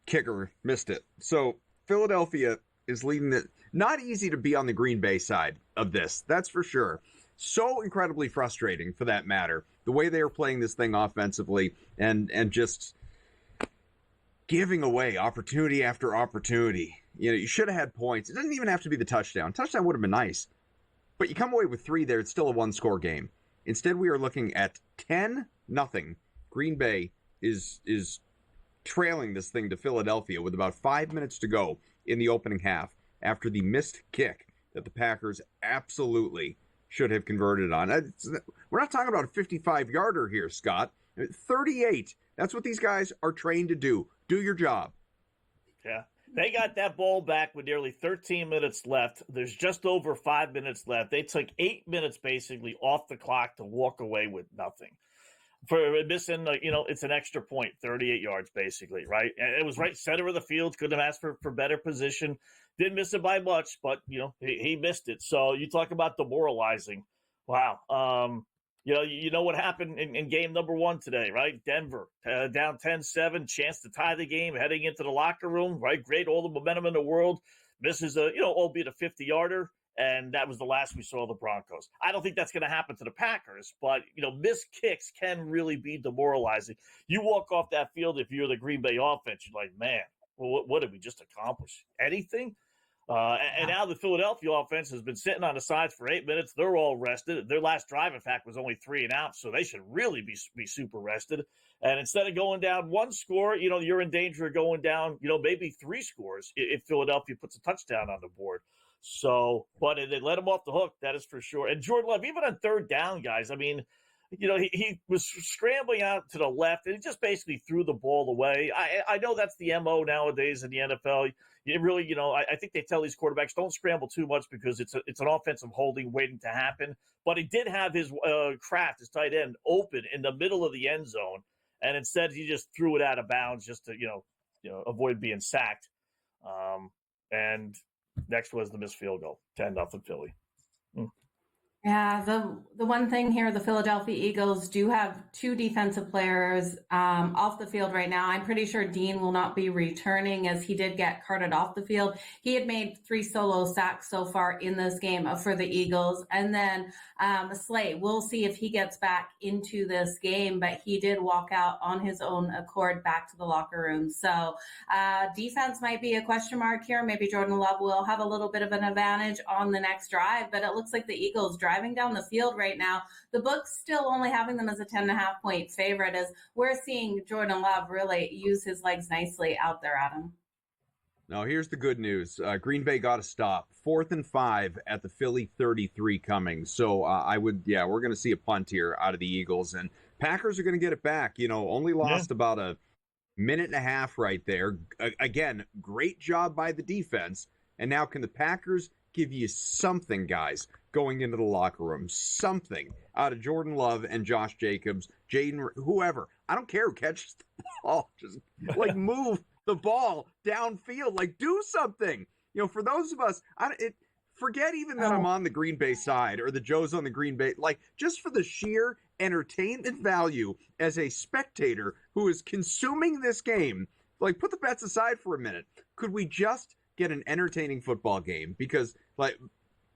kicker missed it. So Philadelphia is leading it. Not easy to be on the Green Bay side of this. That's for sure. So incredibly frustrating for that matter. The way they are playing this thing offensively and just giving away opportunity after opportunity. You know, you should have had points. It doesn't even have to be the touchdown. Touchdown would have been nice. But you come away with 3 there, it's still a one-score game. Instead, we are looking at 10-0. Green Bay is trailing this thing to Philadelphia with about 5 minutes to go in the opening half after the missed kick that the Packers absolutely should have converted on. We're not talking about a 55-yarder here, Scott. 38. That's what these guys are trained to do. Do your job. Yeah. They got that ball back with nearly 13 minutes left. There's just over 5 minutes left. They took 8 minutes basically off the clock to walk away with nothing. For missing, it's an extra point, 38 yards basically, right? And it was right center of the field. Couldn't have asked for better position. Didn't miss it by much, but, he missed it. So you talk about demoralizing. Wow. You know what happened in game number 1 today, right? Denver down 10-7, chance to tie the game, heading into the locker room, right? Great, all the momentum in the world. Misses albeit a 50-yarder, and that was the last we saw of the Broncos. I don't think that's going to happen to the Packers, but, missed kicks can really be demoralizing. You walk off that field, if you're the Green Bay offense, you're like, man, well, what did we just accomplish? Anything? And now the Philadelphia offense has been sitting on the sides for 8 minutes. They're all rested. Their last drive, in fact, was only 3 and out, so they should really be super rested. And instead of going down 1 score, you're in danger of going down, maybe 3 scores if Philadelphia puts a touchdown on the board. So, but they let him off the hook, that is for sure. And Jordan Love, even on 3rd down, guys, I mean, he was scrambling out to the left, and he just basically threw the ball away. I know that's the MO nowadays in the NFL. It really, I think they tell these quarterbacks, don't scramble too much because it's an offensive holding waiting to happen. But he did have his Kraft, his tight end, open in the middle of the end zone, and instead he just threw it out of bounds just to, avoid being sacked. And next was the missed field goal, 10-0 Philly. Yeah, the one thing here, the Philadelphia Eagles do have 2 defensive players off the field right now. I'm pretty sure Dean will not be returning, as he did get carted off the field. He had made 3 solo sacks so far in this game for the Eagles. And then Slay, we'll see if he gets back into this game, but he did walk out on his own accord back to the locker room. So defense might be a question mark here. Maybe Jordan Love will have a little bit of an advantage on the next drive, but it looks like the Eagles driving down the field right now. The book's still only having them as a 10.5 point favorite, as we're seeing Jordan Love really use his legs nicely out there, Adam. Now, here's the good news. Green Bay got a stop. 4th and 5 at the Philly 33 coming. So we're going to see a punt here out of the Eagles. And Packers are going to get it back. Only lost about a minute and a half right there. Again, great job by the defense. And now can the Packers give you something, guys, going into the locker room? Something out of Jordan Love and Josh Jacobs, Jaden, whoever. I don't care who catches the ball. Just, move the ball downfield. Do something. For those of us, forget even that I'm on the Green Bay side or the Joe's on the Green Bay. Just for the sheer entertainment value as a spectator who is consuming this game, put the bets aside for a minute. Could we just get an entertaining football game? Because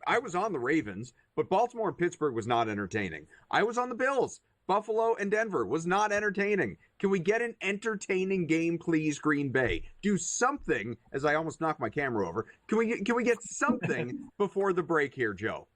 I was on the Ravens, but Baltimore and Pittsburgh was not entertaining. I was on the Bills. Buffalo and Denver was not entertaining. Can we get an entertaining game, please, Green Bay? Do something, as I almost knocked my camera over. Can we get something before the break here, Joe?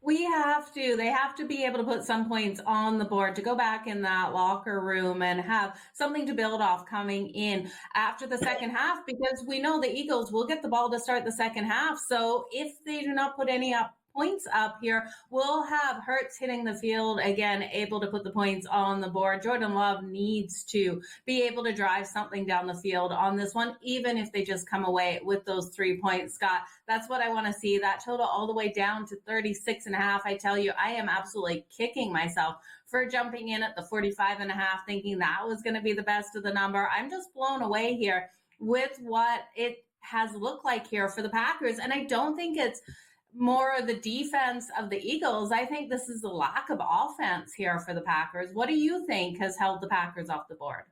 We have to. They have to be able to put some points on the board to go back in that locker room and have something to build off coming in after the second half, because we know the Eagles will get the ball to start the second half. So if they do not put any points up here, we'll have Hurts hitting the field again, able to put the points on the board. Jordan Love needs to be able to drive something down the field on this one, even if they just come away with those 3 points, Scott. That's what I want to see. That total all the way down to 36.5. I tell you, I am absolutely kicking myself for jumping in at the 45.5, thinking that was going to be the best of the number. I'm just blown away here with what it has looked like here for the Packers. And I don't think it's more of the defense of the Eagles. I think this is a lack of offense here for the Packers. What do you think has held the Packers off the board?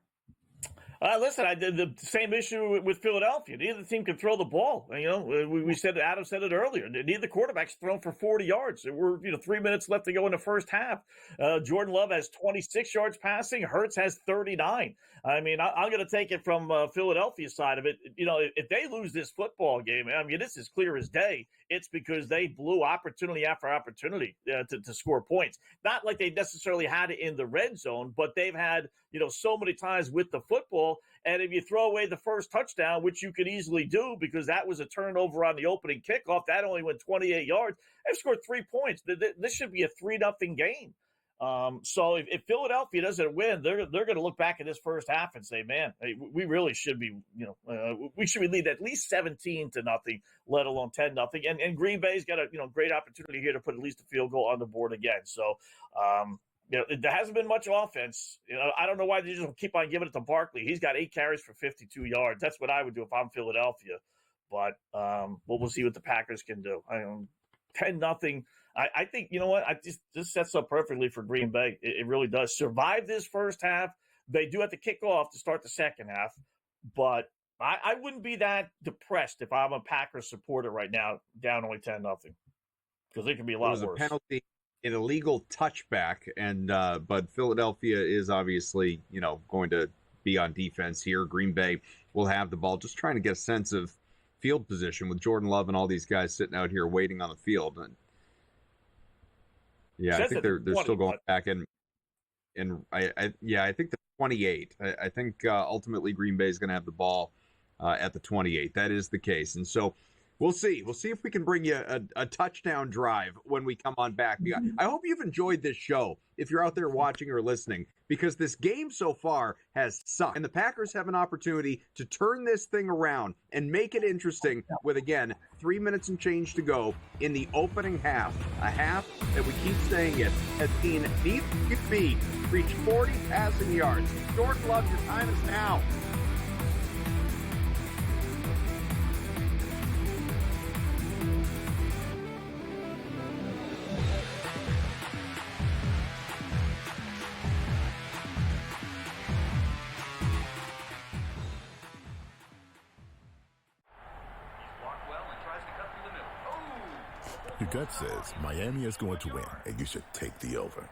Listen, I did the same issue with Philadelphia. Neither team can throw the ball. We said, Adam said it earlier. Neither quarterback's thrown for 40 yards. There were 3 minutes left to go in the first half. Jordan Love has 26 yards passing. Hurts has 39. I'm going to take it from Philadelphia's side of it. If they lose this football game, this is clear as day. It's because they blew opportunity after opportunity to score points. Not like they necessarily had it in the red zone, but they've had so many times with the football. And if you throw away the first touchdown, which you could easily do because that was a turnover on the opening kickoff, that only went 28 yards. They've scored 3 points. This should be a 3-0 game. So if Philadelphia doesn't win, they're going to look back at this first half and say, man, we really should be, we should be lead at least 17-0, let alone 10-0. And Green Bay's got a great opportunity here to put at least a field goal on the board again. So, there hasn't been much offense. I don't know why they just keep on giving it to Barkley. He's got 8 carries for 52 yards. That's what I would do if I'm Philadelphia. But we'll see what the Packers can do. 10-0. I think, this sets up perfectly for Green Bay. It really does. Survive this first half. They do have to kick off to start the second half. But I wouldn't be that depressed if I'm a Packers supporter right now, down only 10-0. Because it can be a lot worse. There was a penalty, an illegal touchback, and but Philadelphia is obviously, going to be on defense here. Green Bay will have the ball, just trying to get a sense of field position with Jordan Love and all these guys sitting out here waiting on the field. And I think they're still going back and I think the 28. I think ultimately Green Bay is going to have the ball at the 28. That is the case, and so we'll see. We'll see if we can bring you a touchdown drive when we come on back. I hope you've enjoyed this show if you're out there watching or listening, because this game so far has sucked. And the Packers have an opportunity to turn this thing around and make it interesting with, again, 3 minutes and change to go in the opening half. A half that we keep saying it has seen neither QB reach 40 passing yards. Jordan Love, your time is now. Your gut says Miami is going to win, and you should take the over.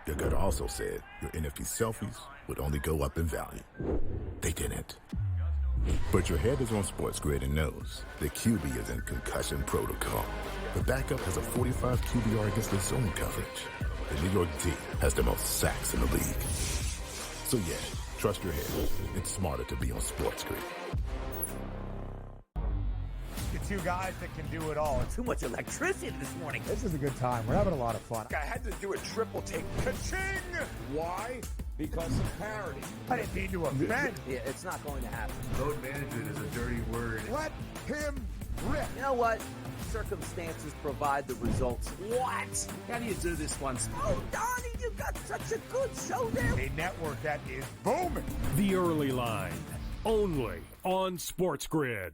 Your gut also said your NFC selfies would only go up in value. They didn't. But your head is on SportsGrid and knows the QB is in concussion protocol. The backup has a 45 QBR against the zone coverage. The New York D has the most sacks in the league. So yeah, trust your head. It's smarter to be on SportsGrid. The two guys that can do it all. Too much electricity this morning. This is a good time. We're having a lot of fun. I had to do a triple take. Ka-ching! Why? Because of parity. I didn't mean to offend. Yeah, it's not going to happen. Load management is a dirty word. Let him rip. You know what? Circumstances provide the results. What? How do you do this one? Oh, Donnie, you got such a good show there. A network that is booming. The Early Line, only on SportsGrid.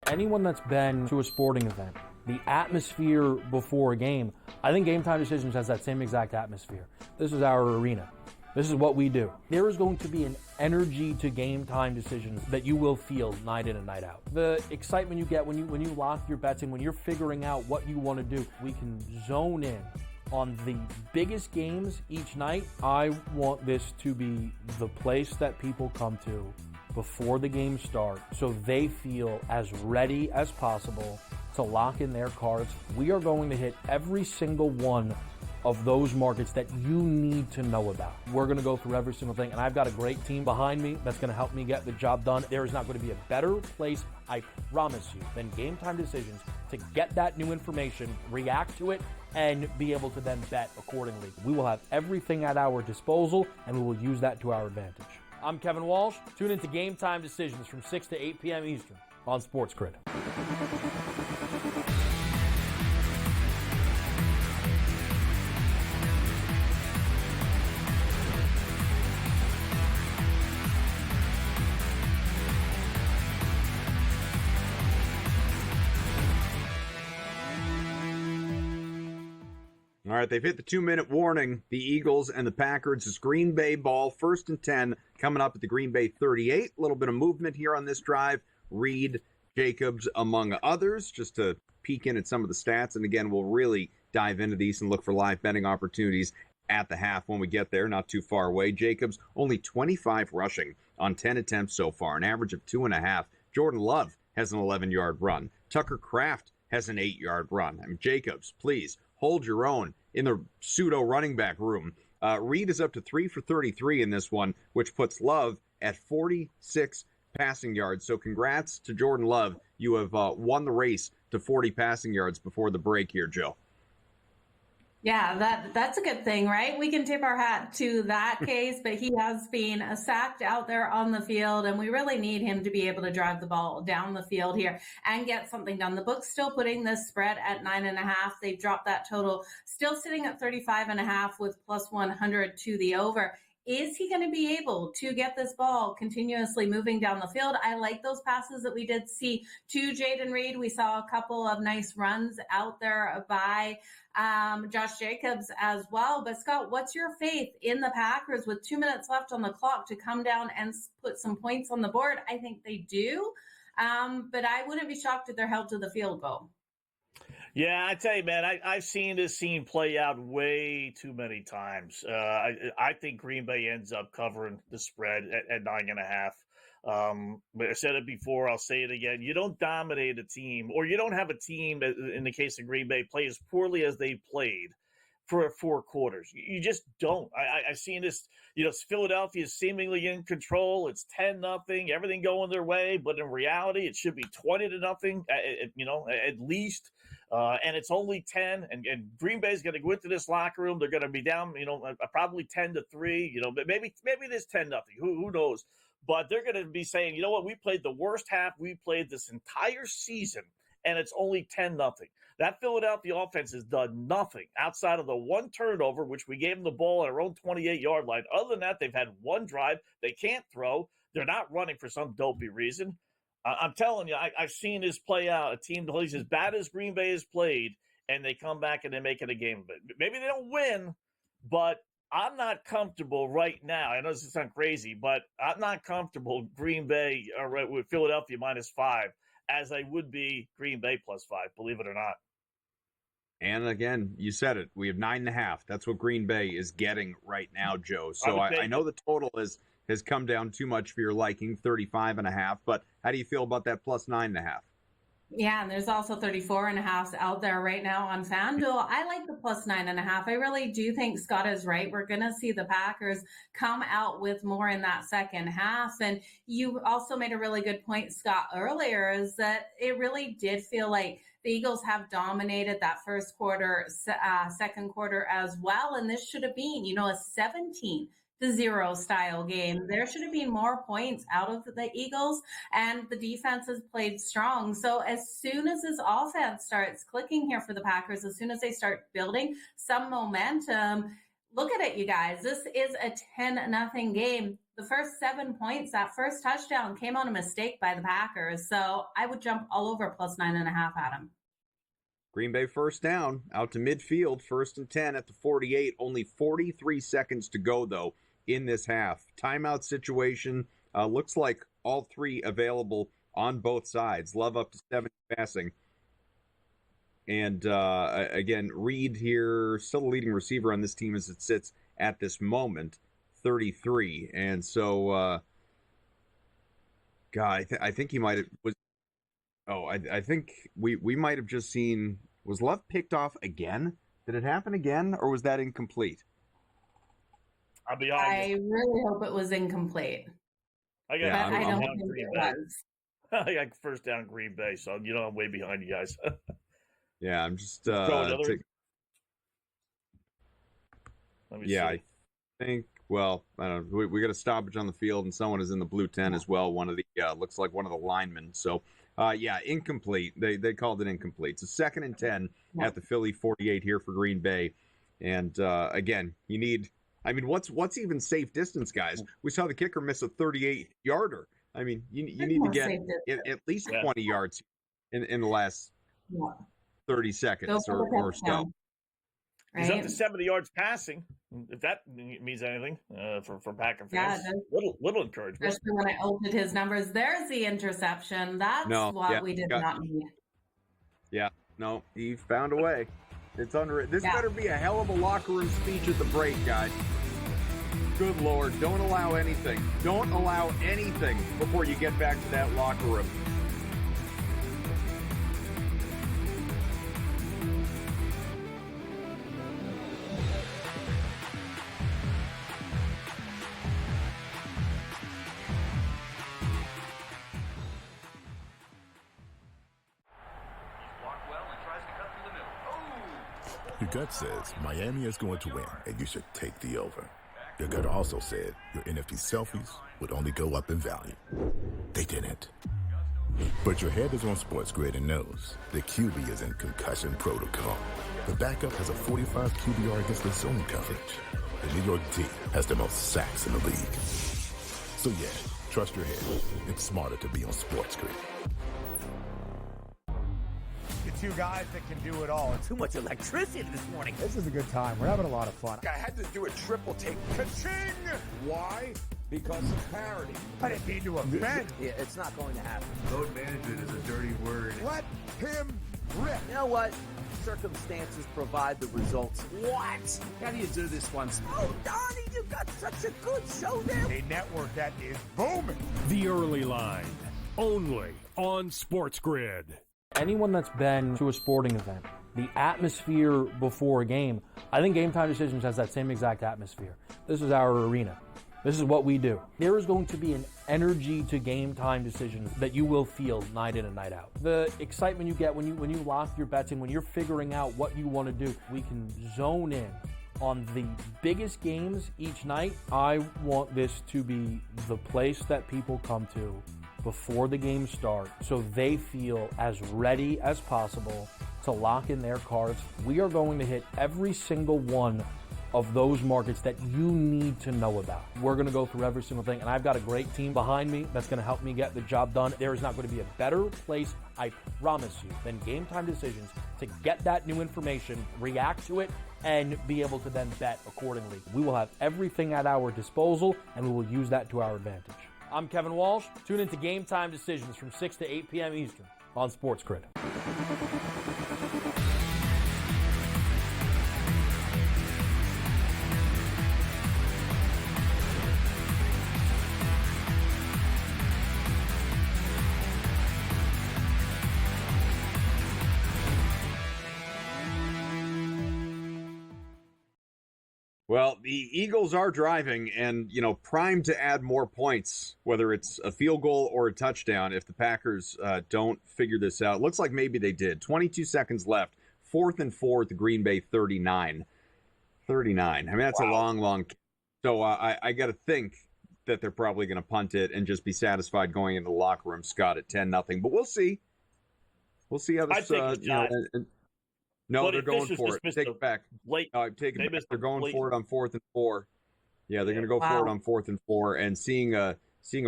Anyone that's been to a sporting event, the atmosphere before a game, I think Game Time Decisions has that same exact atmosphere. This is our arena. This is what we do. There is going to be an energy to Game Time Decisions that you will feel night in and night out. The excitement you get when you lock your bets in, when you're figuring out what you want to do, we can zone in on the biggest games each night. I want this to be the place that people come to before the games start so they feel as ready as possible to lock in their cards. We are going to hit every single one of those markets that you need to know about. We're going to go through every single thing, and I've got a great team behind me that's going to help me get the job done. There is not going to be a better place, I promise you, than Game Time Decisions to get that new information, react to it, and be able to then bet accordingly. We will have everything at our disposal, and we will use that to our advantage. I'm Kevin Walsh. Tune into Game Time Decisions from 6 to 8 p.m. Eastern on SportsGrid. All right, they've hit the 2-minute warning. The Eagles and the Packers. It's Green Bay ball, 1st and 10, coming up at the Green Bay 38. A little bit of movement here on this drive. Reed, Jacobs, among others, just to peek in at some of the stats. And again, we'll really dive into these and look for live betting opportunities at the half when we get there, not too far away. Jacobs, only 25 rushing on 10 attempts so far, an average of 2.5. Jordan Love has an 11-yard run. Tucker Kraft has an 8-yard run. I mean, Jacobs, please hold your own in the pseudo running back room. Reed is up to 3 for 33 in this one, which puts Love at 46 passing yards. So congrats to Jordan Love. You have won the race to 40 passing yards before the break here, Joe. Yeah, that's a good thing, right? We can tip our hat to that case, but he has been sacked out there on the field, and we really need him to be able to drive the ball down the field here and get something done. The book's still putting this spread at 9.5. They've dropped that total, still sitting at 35.5 with plus 100 to the over. Is he going to be able to get this ball continuously moving down the field? I like those passes that we did see to Jaden Reed. We saw a couple of nice runs out there by Josh Jacobs as well. But Scott, what's your faith in the Packers with 2 minutes left on the clock to come down and put some points on the board? I think they do. But I wouldn't be shocked if they're held to the field goal. Yeah, I tell you, man, I've seen this scene play out way too many times. I think Green Bay ends up covering the spread at 9.5. But I said it before, I'll say it again. You don't dominate a team, or you don't have a team, in the case of Green Bay, play as poorly as they played for 4 quarters. You just don't. I've seen this, Philadelphia is seemingly in control. It's 10-0, everything going their way. But in reality, it should be 20-0, at least. And it's only 10, and Green Bay's going to go into this locker room. They're going to be down, probably 10-3, but maybe it is 10-0. Who knows? But they're going to be saying, you know what? We played the worst half we played this entire season, and it's only 10-0. That Philadelphia offense has done nothing outside of the one turnover, which we gave them the ball at our own 28-yard line. Other than that, they've had one drive. They can't throw. They're not running for some dopey reason. I'm telling you, I've seen this play out. A team that plays as bad as Green Bay has played, and they come back and they make it a game of it. Maybe they don't win, but I'm not comfortable right now. I know this sounds crazy, but I'm not comfortable Green Bay with Philadelphia -5 as I would be Green Bay +5, believe it or not. And again, you said it. We have 9.5. That's what Green Bay is getting right now, Joe. So I know the total has come down too much for your liking, 35.5. But how do you feel about that plus 9.5? Yeah, and there's also 34.5 out there right now on FanDuel. I like the plus 9.5. I really do think Scott is right. We're going to see the Packers come out with more in that second half. And you also made a really good point, Scott, earlier, is that it really did feel like the Eagles have dominated that first quarter, second quarter as well. And this should have been, a 17-0 style game. There should have been more points out of the Eagles, and the defense has played strong. So as soon as this offense starts clicking here for the Packers, as soon as they start building some momentum, look at it, you guys. This is a 10-0 game. The first 7 points, that first touchdown came on a mistake by the Packers. So I would jump all over plus 9.5, Adam. Green Bay first down, out to midfield, 1st and 10 at the 48. Only 43 seconds to go, though, in this half. Timeout situation, looks like all three available on both sides. Love up to 70 passing. And again, Reed here, still the leading receiver on this team as it sits at this moment, 33. And so, God, I think he might have... I think we might have just seen... Was Love picked off again? Did it happen again, or was that incomplete? I'll be honest. I really hope it was incomplete. I don't think Green it Bay. was. I got first down Green Bay, so I'm way behind you guys. Yeah, I'm just... Let me see. I think... Well, I don't know. We got a stoppage on the field, and someone is in the blue 10 as well. One of the looks like one of the linemen. So, incomplete. They called it incomplete. So 2nd and 10 at the Philly 48 here for Green Bay. And again, you need... I mean, what's even safe distance, guys? We saw the kicker miss a 38-yarder. I mean, you need to get at least 20 yards in the last 30 seconds or so. He's up to 70 yards passing. If that means anything for Packer fans, little encouragement. Especially when I opened his numbers. There's the interception. That's what we did not need. Yeah, no, he found a way. It's unreal. This better be a hell of a locker room speech at the break, guys. Good Lord, don't allow anything. Don't allow anything before you get back to that locker room. Your gut says Miami is going to win, and you should take the over. Your gut also said your NFT selfies would only go up in value. They didn't. But your head is on SportsGrid and knows the QB is in concussion protocol. The backup has a 45 QBR against the zone coverage. The New York D has the most sacks in the league. So yeah, trust your head. It's smarter to be on SportsGrid. The two guys that can do it all. Too much electricity this morning. This is a good time. We're having a lot of fun. I had to do a triple take. Ka-ching! Why? Because of parity. I didn't mean to offend. Yeah, it's not going to happen. Load management is a dirty word. Let him rip. You know what? Circumstances provide the results. What? How do you do this one? Oh, Donnie, you got such a good show there. A network that is booming. The Early Line, only on SportsGrid. Anyone that's been to a sporting event, the atmosphere before a game, I think Game Time Decisions has that same exact atmosphere. This is our arena. This is what we do. There is going to be an energy to Game Time Decisions that you will feel night in and night out. The excitement you get when you lock your bets in, when you're figuring out what you want to do, we can zone in on the biggest games each night. I want this to be the place that people come to before the game starts so they feel as ready as possible to lock in their cards. We are going to hit every single one of those markets that you need to know about. We're going to go through every single thing, and I've got a great team behind me that's going to help me get the job done. There is not going to be a better place, I promise you, than Game Time Decisions to get that new information, react to it, and be able to then bet accordingly. We will have everything at our disposal, and we will use that to our advantage. I'm Kevin Walsh. Tune into Game Time Decisions from 6 to 8 p.m. Eastern on SportsGrid. Well, the Eagles are driving and, primed to add more points, whether it's a field goal or a touchdown, if the Packers don't figure this out. Looks like maybe they did. 22 seconds left. 4th and 4 at the Green Bay 39. 39. I mean, that's a long. So I got to think that they're probably going to punt it and just be satisfied going into the locker room, Scott, at 10-0. But we'll see. We'll see how this, No, they're going for it. Take it back. Take it back. They're going for it on 4th and 4. Yeah, they're going to go for it on 4th and 4. And seeing a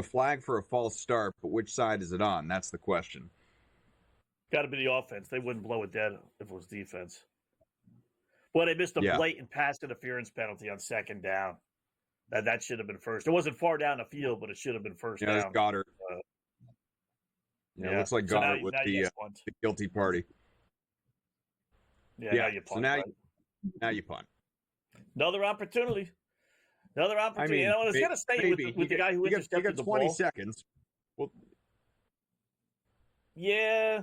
flag for a false start, but which side is it on? That's the question. Got to be the offense. They wouldn't blow it dead if it was defense. Well, they missed a blatant pass interference penalty on 2nd down. That should have been first. It wasn't far down the field, but it should have been first down. Yeah, it's Goddard. It looks like Goddard with the guilty party. Yeah, now you punt. So now you punt. Another opportunity. I mean, I was going to stay with the guy who intercepted the ball. 20 seconds. Well, yeah.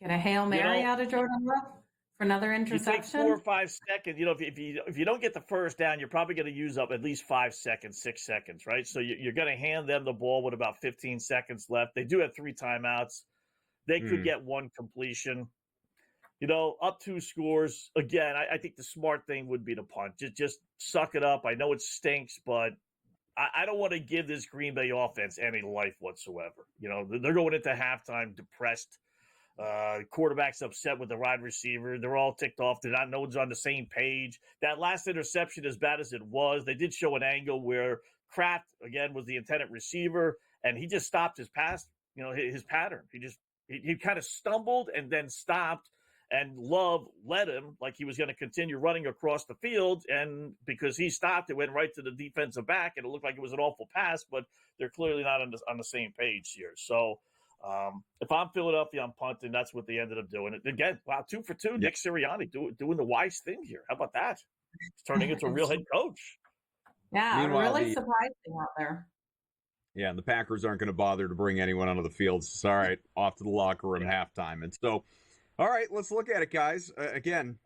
Get a Hail Mary out of Jordan Love for another interception. You take 4 or 5 seconds. If you don't get the first down, you're probably going to use up at least 5 seconds, 6 seconds, right? So you're going to hand them the ball with about 15 seconds left. They do have 3 timeouts. They could get 1 completion. Up 2 scores. Again, I think the smart thing would be to punt. Just suck it up. I know it stinks, but I don't want to give this Green Bay offense any life whatsoever. They're going into halftime depressed. Quarterback's upset with the wide receiver. They're all ticked off. No one's on the same page. That last interception, as bad as it was, they did show an angle where Kraft, again, was the intended receiver, and he just stopped his pass, his pattern. He kind of stumbled and then stopped. And Love led him like he was going to continue running across the field. And because he stopped, it went right to the defensive back. And it looked like it was an awful pass, but they're clearly not on the same page here. So if I'm Philadelphia, I'm punting. That's what they ended up doing. Again, 2 for 2. Nick Sirianni doing the wise thing here. How about that? He's turning into a real head coach. Yeah, really surprising out there. Yeah, and the Packers aren't going to bother to bring anyone onto the field. So, all right, off to the locker room halftime. And so, all right, let's look at it, guys. Again,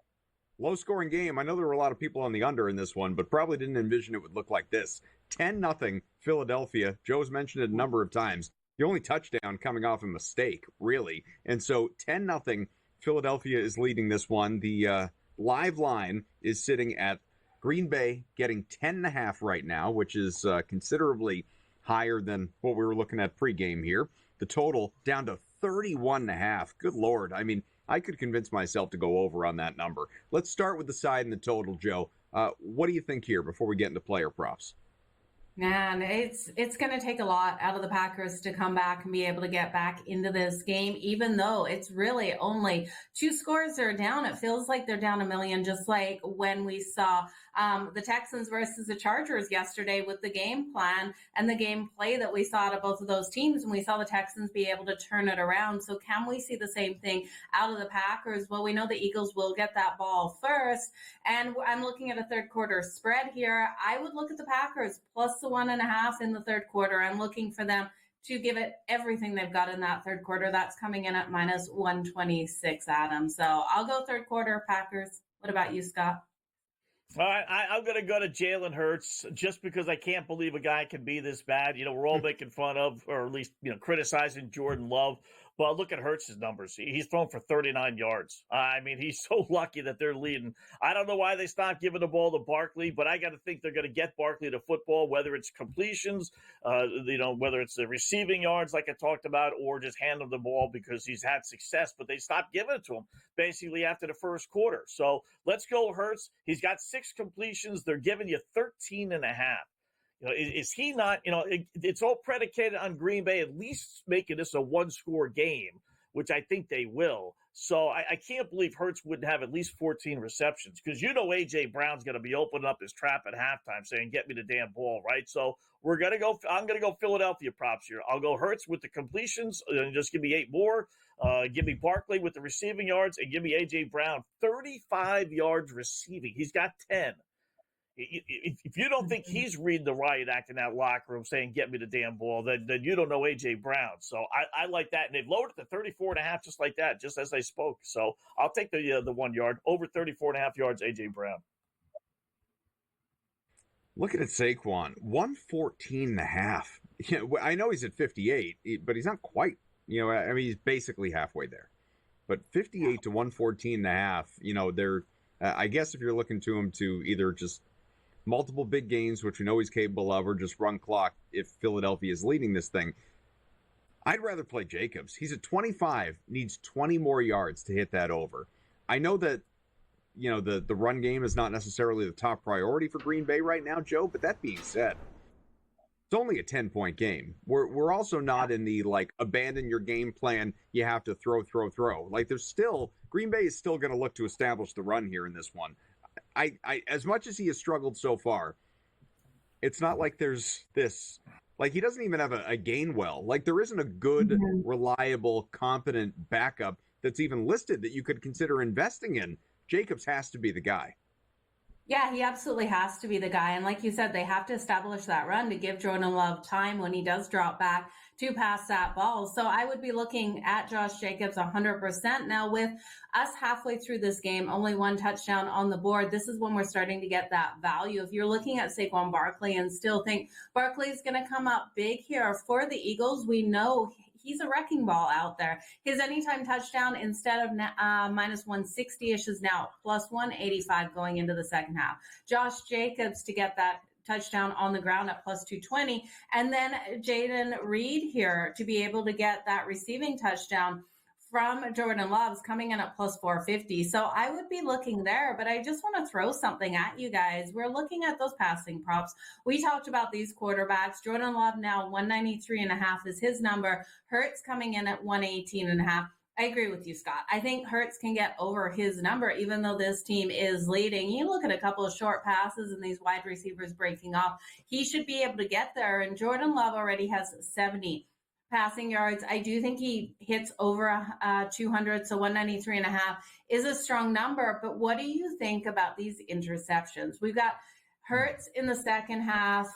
low-scoring game. I know there were a lot of people on the under in this one, but probably didn't envision it would look like this. 10-0 Philadelphia. Joe's mentioned it a number of times. The only touchdown coming off a mistake, really. And so 10-0 Philadelphia is leading this one. The live line is sitting at Green Bay getting 10.5 right now, which is considerably higher than what we were looking at pregame here. The total down to 31.5. Good Lord. I mean, I could convince myself to go over on that number. Let's start with the side and the total, Joe. What do you think here before we get into player props? Man, it's going to take a lot out of the Packers to come back and be able to get back into this game, even though it's really only 2 scores are down. It feels like they're down a million, just like when we saw the Texans versus the Chargers yesterday with the game plan and the game play that we saw out of both of those teams. And we saw the Texans be able to turn it around. So can we see the same thing out of the Packers? Well, we know the Eagles will get that ball first. And I'm looking at a third quarter spread here. I would look at the Packers plus the 1.5 in the third quarter. I'm looking for them to give it everything they've got in that third quarter. That's coming in at minus 126, Adam. So I'll go third quarter Packers. What about you, Scott? All right, I'm going to go to Jalen Hurts just because I can't believe a guy can be this bad. We're all making fun of, or at least, criticizing Jordan Love. Well, look at Hurts' numbers. He's thrown for 39 yards. I mean, he's so lucky that they're leading. I don't know why they stopped giving the ball to Barkley, but I got to think they're going to get Barkley to football, whether it's completions, whether it's the receiving yards like I talked about, or just hand him the ball because he's had success. But they stopped giving it to him basically after the first quarter. So let's go Hurts. He's got 6 completions. They're giving you 13.5. Is he not, it's all predicated on Green Bay at least making this a 1-score game, which I think they will. So I can't believe Hurts wouldn't have at least 14 receptions because A.J. Brown's going to be opening up his trap at halftime saying, get me the damn ball, right? So I'm going to go Philadelphia props here. I'll go Hurts with the completions and just give me 8 more. Give me Barkley with the receiving yards and give me A.J. Brown 35 yards receiving. He's got 10. If you don't think he's reading the riot act in that locker room saying, get me the damn ball, then you don't know A.J. Brown. So I like that. And they've lowered it to 34.5 just like that, just as they spoke. So I'll take the 1 yard over 34.5 yards, A.J. Brown. Looking at Saquon, 114.5. Yeah, I know he's at 58, but he's not quite. I mean, he's basically halfway there. But 58 to 114.5, they're, I guess if you're looking to him to either just multiple big games, which we know he's capable of, or just run clock if Philadelphia is leading this thing, I'd rather play Jacobs. He's at 25, needs 20 more yards to hit that over. I know that, the run game is not necessarily the top priority for Green Bay right now, Joe, but that being said, it's only a 10-point game. We're also not in the, abandon your game plan, you have to throw. There's still, Green Bay is still going to look to establish the run here in this one. I as much as he has struggled so far, it's not like there's this, he doesn't even have a Gainwell. There isn't a good, reliable, competent backup that's even listed that you could consider investing in. Jacobs has to be the guy. Yeah, he absolutely has to be the guy. And like you said, they have to establish that run to give Jordan Love time when he does drop back to pass that ball. So I would be looking at Josh Jacobs 100%. Now, with us halfway through this game, only one touchdown on the board, this is when we're starting to get that value. If you're looking at Saquon Barkley and still think Barkley's going to come up big here for the Eagles, we know he's a wrecking ball out there. His anytime touchdown, instead of minus 160-ish, is now plus 185 going into the second half. Josh Jacobs to get that touchdown on the ground at plus 220. And then Jaden Reed here to be able to get that receiving touchdown from Jordan Love's coming in at plus 450. So I would be looking there, but I just want to throw something at you guys. We're looking at those passing props. We talked about these quarterbacks. Jordan Love now 193.5 is his number. Hurts coming in at 118.5. I agree with you, Scott. I think Hurts can get over his number, even though this team is leading. You look at a couple of short passes and these wide receivers breaking off. He should be able to get there. And Jordan Love already has 70 passing yards. I do think he hits over 200, so 193.5 is a strong number. But what do you think about these interceptions? We've got Hurts in the second half.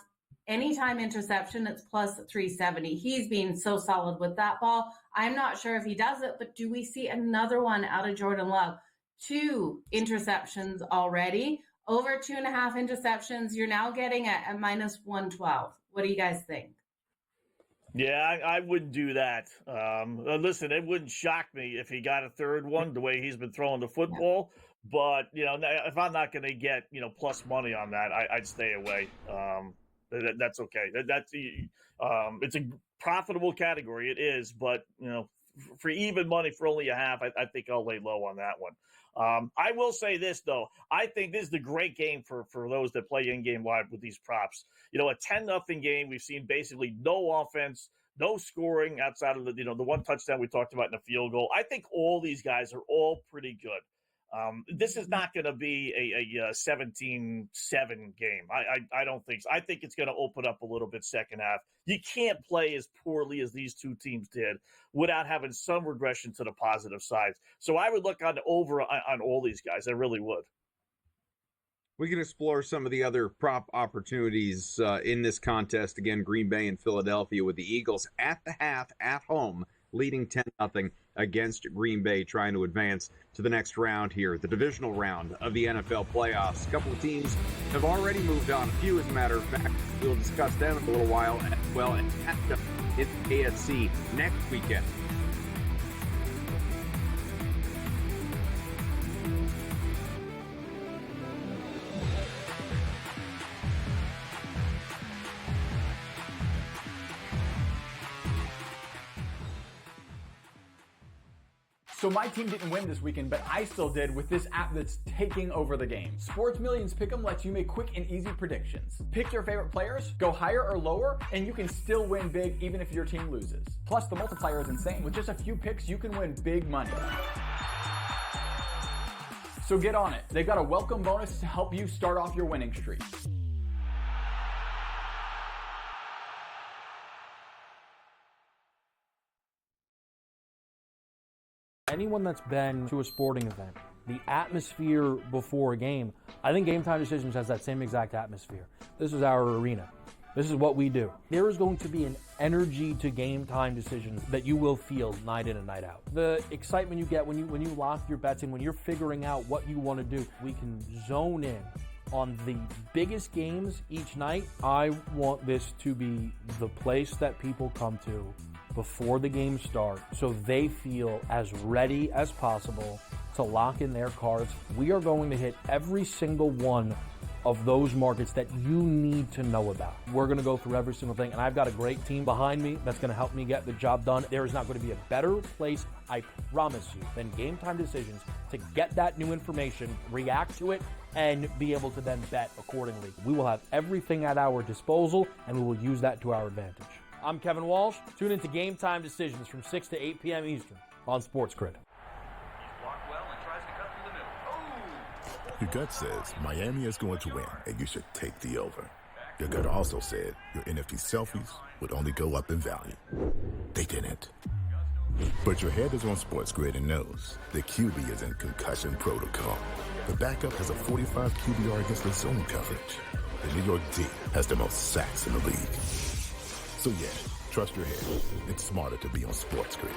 Anytime interception, it's plus 370. He's been so solid with that ball. I'm not sure if he does it, but do we see another one out of Jordan Love? 2 interceptions already. Over 2.5 interceptions. You're now getting at minus 112. What do you guys think? Yeah, I wouldn't do that. Listen, it wouldn't shock me if he got a third one the way he's been throwing the football. But, if I'm not going to get, plus money on that, I'd stay away. That's okay. It's a profitable category. It is. But, for even money for only a half, I think I'll lay low on that one. I will say this, though. I think this is the great game for those that play in-game live with these props. A 10-0 game. We've seen basically no offense, no scoring outside of the one touchdown we talked about in the field goal. I think all these guys are all pretty good. This is not going to be a 17-7 game. I don't think so. I think it's going to open up a little bit second half. You can't play as poorly as these two teams did without having some regression to the positive side. So I would look on the over on all these guys. I really would. We can explore some of the other prop opportunities in this contest. Again, Green Bay and Philadelphia with the Eagles at the half at home, leading 10-0 against Green Bay, trying to advance to the next round here, the divisional round of the NFL playoffs. A couple of teams have already moved on. A few, as a matter of fact. We'll discuss them in a little while as well, and catch up in AFC next weekend. So my team didn't win this weekend, but I still did with this app that's taking over the game. Sports Millions Pick'em lets you make quick and easy predictions. Pick your favorite players, go higher or lower, and you can still win big even if your team loses. Plus, the multiplier is insane. With just a few picks, you can win big money. So get on it. They've got a welcome bonus to help you start off your winning streak. Anyone that's been to a sporting event, the atmosphere before a game, I think Game Time Decisions has that same exact atmosphere. This is our arena. This is what we do. There is going to be an energy to Game Time Decisions that you will feel night in and night out. The excitement you get when you lock your bets in, when you're figuring out what you want to do, we can zone in on the biggest games each night, I want this to be the place that people come to before the games start so they feel as ready as possible to lock in their cards. We are going to hit every single one of those markets that you need to know about. We're going to go through every single thing, and I've got a great team behind me that's going to help me get the job done. There is not going to be a better place, I promise you, than Game Time Decisions to get that new information, react to it, and be able to then bet accordingly. We will have everything at our disposal, and we will use that to our advantage. I'm Kevin Walsh. Tune into Game Time Decisions from 6 to 8 p.m. Eastern on SportsGrid. Your gut says Miami is going to win, and you should take the over. Your gut also said your NFT selfies would only go up in value. They didn't. But your head is on SportsGrid and knows the QB is in concussion protocol. The backup has a 45 QBR against the zone coverage. The New York D has the most sacks in the league. So yeah, trust your head. It's smarter to be on SportsGrid.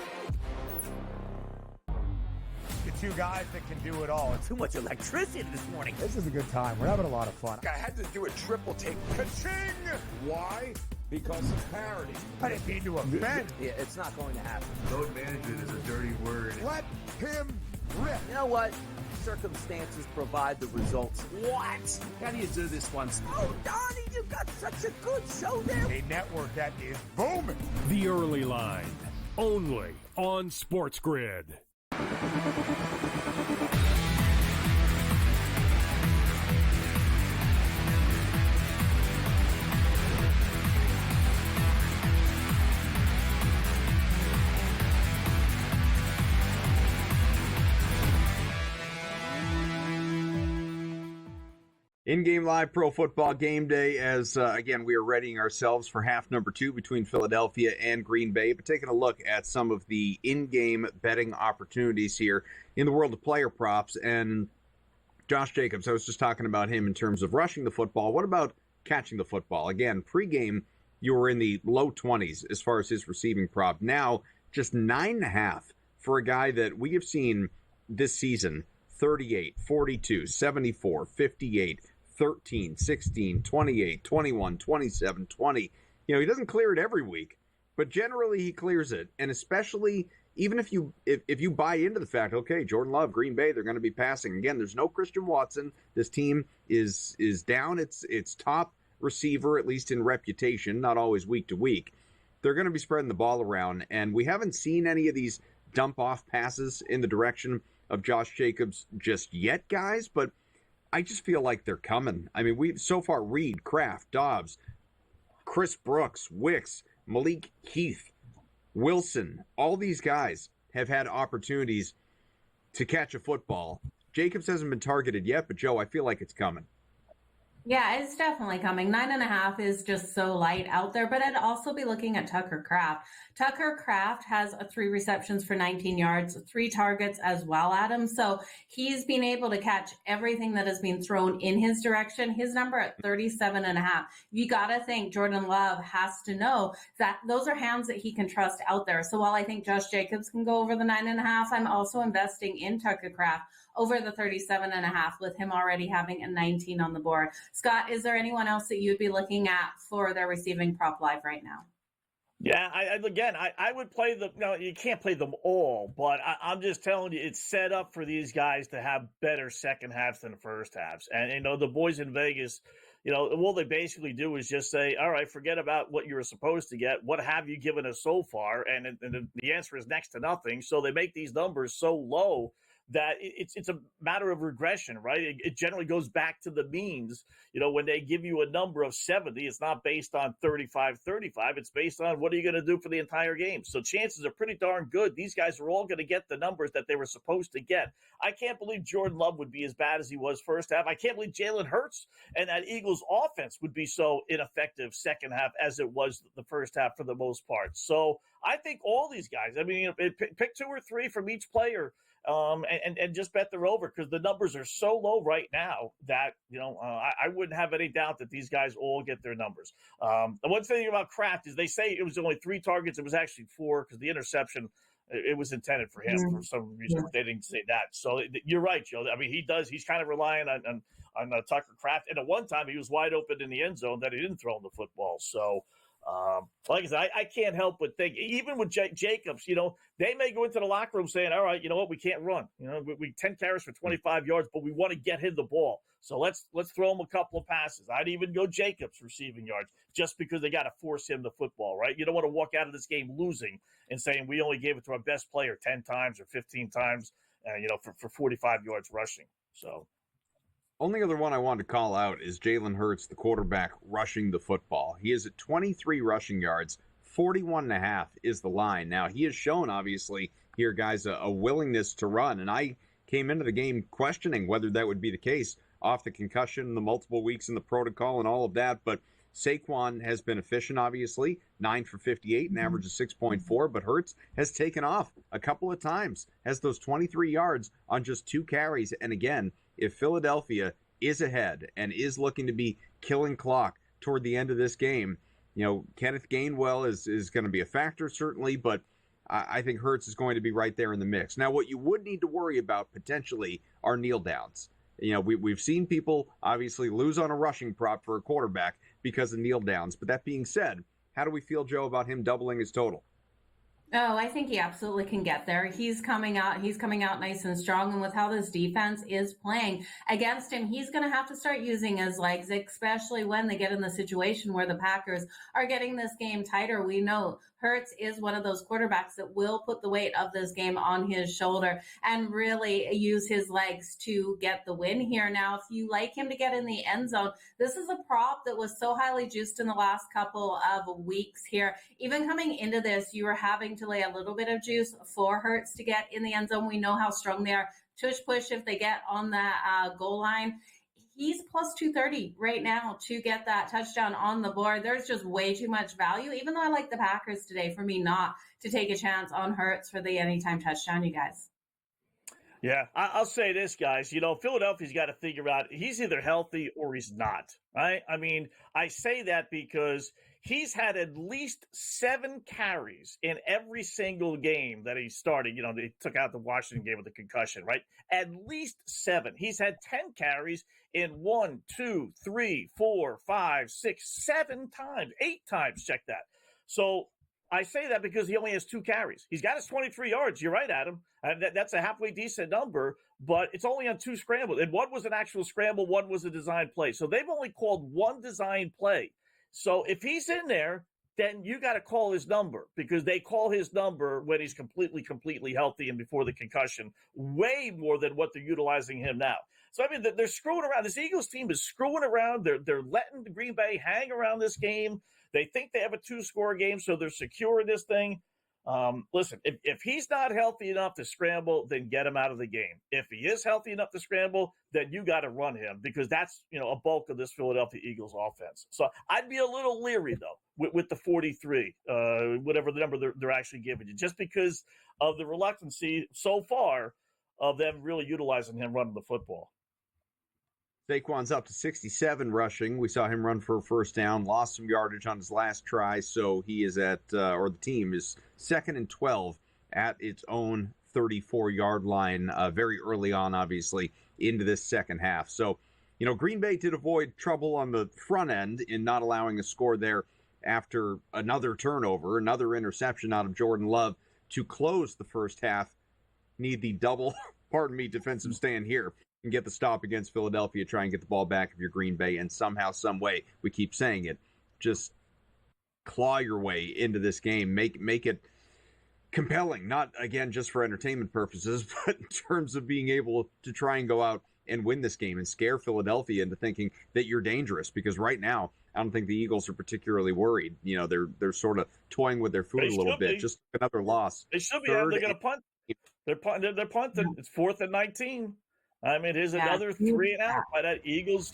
The two guys that can do it all. Too much electricity this morning. This is a good time. We're having a lot of fun. I had to do a triple take. Ka-ching! Why? Because of parity. I didn't mean to offend. Yeah, it's not going to happen. Load management is a dirty word. Let him rip. You know what? Circumstances provide the results. What? How do you do this one? Oh, Donnie, you got such a good show there. A network that is booming. The Early Line, only on SportsGrid. In-game live pro football game day as, again, we are readying ourselves for half number 2 between Philadelphia and Green Bay, but taking a look at some of the in-game betting opportunities here in the world of player props. And Josh Jacobs, I was just talking about him in terms of rushing the football. What about catching the football? Again, pregame, you were in the low 20s as far as his receiving prop. Now, just 9.5 for a guy that we have seen this season, 38, 42, 74, 58, 13, 16, 28, 21, 27, 20. You know, he doesn't clear it every week, but generally he clears it. And especially even if you buy into the fact, okay, Jordan Love, Green Bay, they're going to be passing. Again, there's no Christian Watson. This team is down its top receiver, at least in reputation, not always week to week. They're going to be spreading the ball around, and we haven't seen any of these dump-off passes in the direction of Josh Jacobs just yet, guys, but I just feel like they're coming. I mean, we've so far Reed, Kraft, Dobbs, Chris Brooks, Wicks, Malik Heath, Wilson, all these guys have had opportunities to catch a football. Jacobs hasn't been targeted yet, but Joe, I feel like it's coming. Yeah, it's definitely coming. 9.5 is just so light out there, but I'd also be looking at Tucker Kraft. Tucker Kraft has 3 receptions for 19 yards, 3 targets as well, Adam. So he's been able to catch everything that has been thrown in his direction. His number at 37.5. You got to think Jordan Love has to know that those are hands that he can trust out there. So while I think Josh Jacobs can go over the 9.5, I'm also investing in Tucker Kraft over the 37.5 with him already having a 19 on the board. Scott, is there anyone else that you'd be looking at for their receiving prop live right now? Yeah, I would play them. No, you can't play them all, but I'm just telling you, it's set up for these guys to have better second halves than the first halves. And, you know, the boys in Vegas, you know, all they basically do is just say, all right, forget about what you were supposed to get. What have you given us so far? And the answer is next to nothing. So they make these numbers so low that it's a matter of regression, right? It generally goes back to the means. You know, when they give you a number of 70, it's not based on 35. It's based on what are you going to do for the entire game. So chances are pretty darn good. These guys are all going to get the numbers that they were supposed to get. I can't believe Jordan Love would be as bad as he was first half. I can't believe Jalen Hurts and that Eagles offense would be so ineffective second half as it was the first half for the most part. So I think all these guys, I mean, you know, pick 2 or 3 from each player, and just bet they're over, because the numbers are so low right now that, you know, I wouldn't have any doubt that these guys all get their numbers. The one thing about Kraft is they say it was only 3 targets. It was actually 4 because the interception, It was intended for him for some reason. They didn't say that. So you're right, Joe. I mean, he's kind of relying on Tucker Kraft. And at one time, he was wide open in the end zone that he didn't throw him the football. So, like I said, I can't help but think, even with Jacobs, they may go into the locker room saying, all right, you know what, we can't run. We 10 carries for 25 yards, but we want to get him the ball. So let's throw him a couple of passes. I'd even go Jacobs receiving yards just because they got to force him the football, right? You don't want to walk out of this game losing and saying we only gave it to our best player 10 times or 15 times, for 45 yards rushing. So. Only other one I wanted to call out is Jalen Hurts, the quarterback, rushing the football. He is at 23 rushing yards, 41.5 is the line. Now, he has shown, obviously, here, guys, a willingness to run, and I came into the game questioning whether that would be the case off the concussion, the multiple weeks in the protocol, and all of that, but Saquon has been efficient, obviously, 9 for 58, an average of 6.4, but Hurts has taken off a couple of times, has those 23 yards on just 2 carries, and again, if Philadelphia is ahead and is looking to be killing clock toward the end of this game, Kenneth Gainwell is going to be a factor, certainly, but I think Hurts is going to be right there in the mix. Now, what you would need to worry about potentially are kneel downs. We've seen people obviously lose on a rushing prop for a quarterback because of kneel downs. But that being said, how do we feel, Joe, about him doubling his total? Oh, I think he absolutely can get there. He's coming out nice and strong. And with how this defense is playing against him, he's going to have to start using his legs, especially when they get in the situation where the Packers are getting this game tighter. We know Hurts is one of those quarterbacks that will put the weight of this game on his shoulder and really use his legs to get the win here. Now, if you like him to get in the end zone, this is a prop that was so highly juiced in the last couple of weeks here. Even coming into this, you were having to lay a little bit of juice for Hurts to get in the end zone. We know how strong they are. Tush push if they get on that goal line. He's plus 230 right now to get that touchdown on the board. There's just way too much value, even though I like the Packers today, for me not to take a chance on Hurts for the anytime touchdown, you guys. Yeah, I'll say this, guys. Philadelphia's got to figure out he's either healthy or he's not, right? I mean, I say that because he's had at least 7 carries in every single game that he started. They took out the Washington game with the concussion, right? At least 7. He's had 10 carries in 1, 2, 3, 4, 5, 6, 7 times, 8 times. Check that. So I say that because he only has 2 carries. He's got his 23 yards. You're right, Adam. That's a halfway decent number, but it's only on 2 scrambles. And one was an actual scramble, one was a design play. So they've only called 1 design play. So if he's in there, then you got to call his number because they call his number when he's completely healthy and before the concussion, way more than what they're utilizing him now. So, I mean, they're screwing around. This Eagles team is screwing around. They're letting the Green Bay hang around this game. They think they have a 2-score game, so they're secure in this thing. Listen, if he's not healthy enough to scramble, then get him out of the game. If he is healthy enough to scramble, then you got to run him because that's, a bulk of this Philadelphia Eagles offense. So I'd be a little leery, though, with the 43, whatever the number they're actually giving you, just because of the reluctancy so far of them really utilizing him running the football. Saquon's up to 67 rushing. We saw him run for a first down, lost some yardage on his last try, so he is at, or the team is 2nd and 12 at its own 34-yard line very early on, obviously, into this second half. So, Green Bay did avoid trouble on the front end in not allowing a score there after another turnover, another interception out of Jordan Love to close the first half. Need the double, defensive stand here and get the stop against Philadelphia, try and get the ball back if you're Green Bay, and somehow, some way, we keep saying it, just claw your way into this game, make it compelling, not, again, just for entertainment purposes, but in terms of being able to try and go out and win this game and scare Philadelphia into thinking that you're dangerous, because right now, I don't think the Eagles are particularly worried. They're sort of toying with their food a little bit. Just another loss. They should be. They're going to punt. They're punting. It's 4th and 19. I mean, here's another 3 and out by that Eagles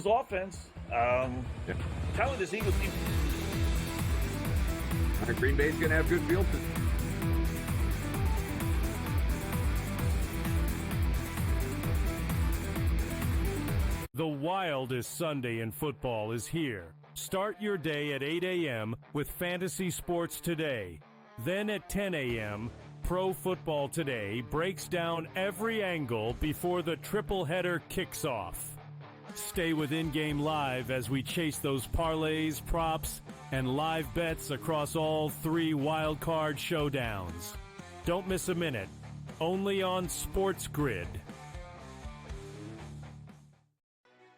offense. Telling this Eagles team. Green Bay's going to have good field position. The wildest Sunday in football is here. Start your day at 8 a.m. with Fantasy Sports Today. Then at 10 a.m., Pro Football Today breaks down every angle before the triple header kicks off. Stay with In-Game Live as we chase those parlays, props, and live bets across all 3 wildcard showdowns. Don't miss a minute. Only on SportsGrid.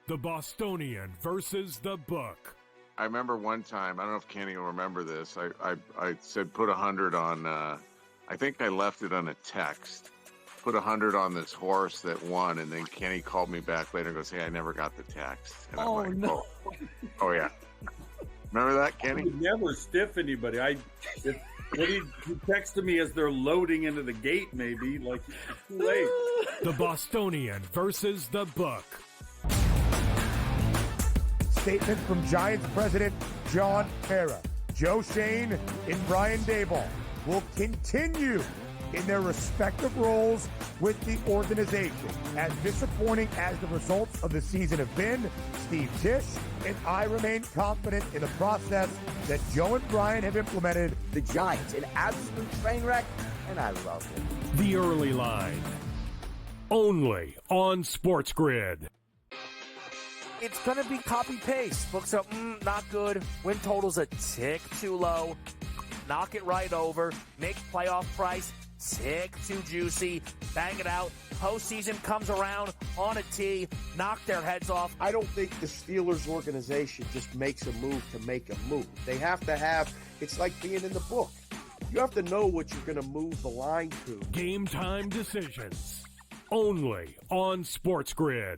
The Bostonian versus the Book. I remember one time, I don't know if Kenny will remember this, I said put 100 on, I think I left it on a text. Put 100 on this horse that won, and then Kenny called me back later and goes, hey, I never got the text. And I'm like, no. Oh, yeah. Remember that, Kenny? I would never stiff anybody. When he texted me as they're loading into the gate, maybe, like, it's too late. The Bostonian versus the Book. Statement from Giants president John Mara. Joe Shane and Brian Daboll will continue in their respective roles with the organization. As disappointing as the results of the season have been, Steve Tisch and I remain confident in the process that Joe and Brian have implemented. The Giants, an absolute train wreck, and I love it. The Early Line. Only on SportsGrid. It's going to be copy-paste. Books are not good. Win total's a tick too low. Knock it right over. Make playoff price tick too juicy. Bang it out. Postseason comes around on a tee. Knock their heads off. I don't think the Steelers organization just makes a move to make a move. They have to have, it's like being in the book. You have to know what you're going to move the line to. Game time decisions. Only on SportsGrid.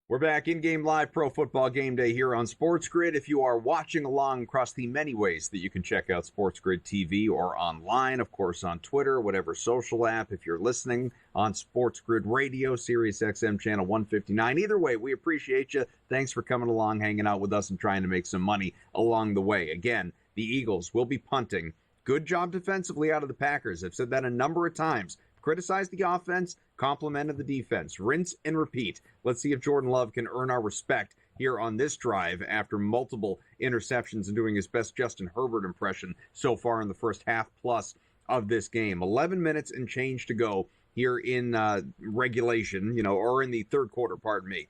We're back in-game live Pro Football Game Day here on SportsGrid. If you are watching along across the many ways that you can check out SportsGrid TV or online, of course on Twitter, whatever social app, if you're listening on SportsGrid Radio, Sirius XM channel 159. Either way, we appreciate you. Thanks for coming along, hanging out with us, and trying to make some money along the way. Again, the Eagles will be punting. Good job defensively out of the Packers. I've said that a number of times. Criticize the offense, complimented the defense. Rinse and repeat. Let's see if Jordan Love can earn our respect here on this drive after multiple interceptions and doing his best Justin Herbert impression so far in the first half plus of this game. 11 minutes and change to go here in regulation, or in the third quarter, pardon me.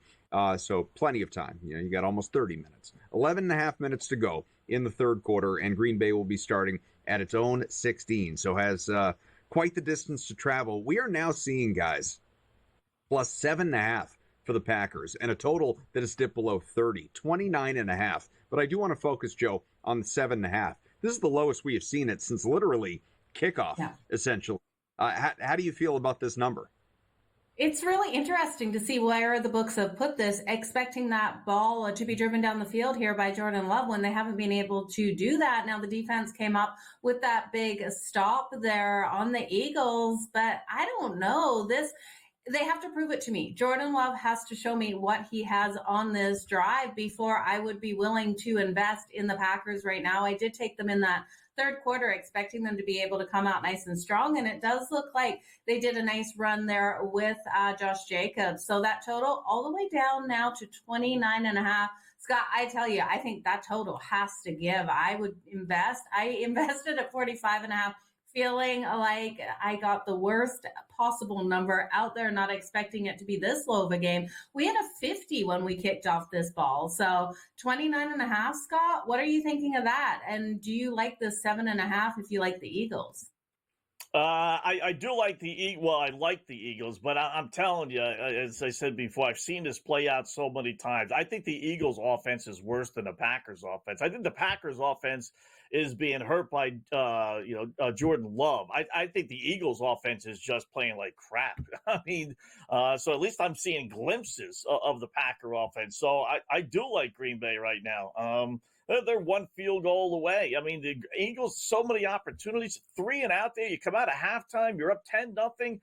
So plenty of time. You got almost 30 minutes. 11 and a half minutes to go in the third quarter, and Green Bay will be starting at its own 16. So has quite the distance to travel. We are now seeing, guys, plus 7.5 for the Packers and a total that is dipped below 30, 29.5. But I do want to focus, Joe, on the 7.5. This is the lowest we have seen it since literally kickoff, essentially. How do you feel about this number? It's really interesting to see where the books have put this, expecting that ball to be driven down the field here by Jordan Love when they haven't been able to do that. Now the defense came up with that big stop there on the Eagles, but I don't know. They have to prove it to me. Jordan Love has to show me what he has on this drive before I would be willing to invest in the Packers right now. I did take them in that third quarter, expecting them to be able to come out nice and strong. And it does look like they did a nice run there with Josh Jacobs. So that total all the way down now to 29.5. Scott, I tell you, I think that total has to give. I would invest. I invested at 45.5, feeling like I got the worst possible number out there, not expecting it to be this low of a game. We had a 50 when we kicked off this ball. So 29.5, Scott, what are you thinking of that? And do you like the 7.5 if you like the Eagles? I do like I like the Eagles, but I'm telling you, as I said before, I've seen this play out so many times. I think the Eagles' offense is worse than the Packers' offense. I think the Packers' offense is being hurt by, Jordan Love. I think the Eagles' offense is just playing like crap. I mean, so at least I'm seeing glimpses of the Packer offense. So I do like Green Bay right now. They're one field goal away. I mean, the Eagles, so many opportunities, 3 and out there. You come out of halftime, you're up 10-0.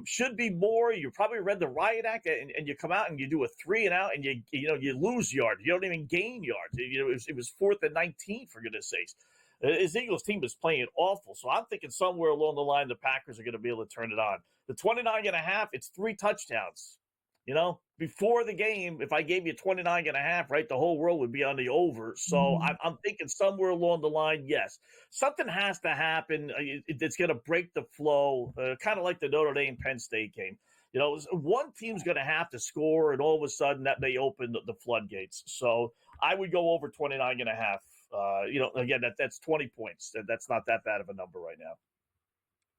Should be more. You probably read the riot act, and you come out and you do a 3 and out, and you lose yards. You don't even gain yards. It was 4th and 19, for goodness sakes. His Eagles team is playing awful. So I'm thinking somewhere along the line, the Packers are going to be able to turn it on. The 29.5, it's 3 touchdowns. Before the game, if I gave you 29.5, right, the whole world would be on the over. So I'm thinking somewhere along the line, yes, something has to happen. It's going to break the flow, kind of like the Notre Dame Penn State game. One team's going to have to score, and all of a sudden that may open the floodgates. So I would go over 29.5. Again, that's 20 points. That's not that bad of a number right now.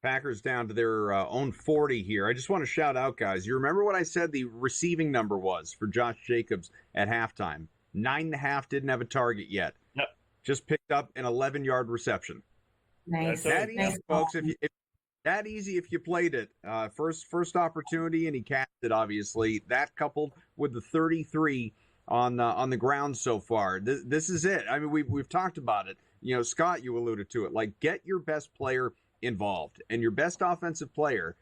Packers down to their own 40 here. I just want to shout out, guys. You remember what I said the receiving number was for Josh Jacobs at halftime? 9.5, didn't have a target yet. Yep. Just picked up an 11-yard reception. Nice. That easy, folks. That easy if you played it. First opportunity, and he cast it, obviously. That coupled with the 33 on the ground so far. This is it. I mean, we've talked about it. Scott, you alluded to it. Like, get your best player involved, and your best offensive player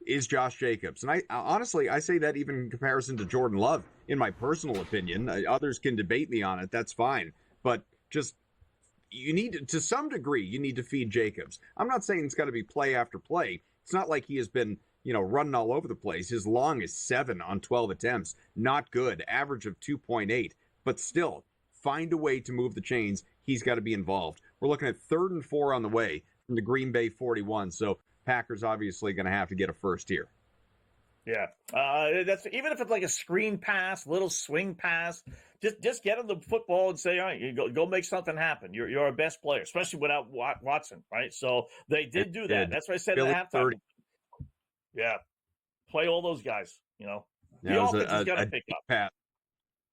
is Josh Jacobs. And I honestly say that even in comparison to Jordan Love, in my personal opinion. Others can debate me on it, that's fine, but just you need to some degree you need to feed Jacobs. I'm not saying it's got to be play after play. It's not like he has been running all over the place. His long is 7 on 12 attempts, not good, average of 2.8, but still find a way to move the chains. He's got to be involved. We're looking at 3rd and 4 on the way from the Green Bay 41. So Packers obviously going to have to get a first here. Yeah, that's even if it's like a screen pass, little swing pass. Just get him the football and say, all right, you go make something happen. You're our best player, especially without Watson, right? So they did do that. That's what I said at halftime. 30. Yeah, play all those guys. The offense is going to pick up.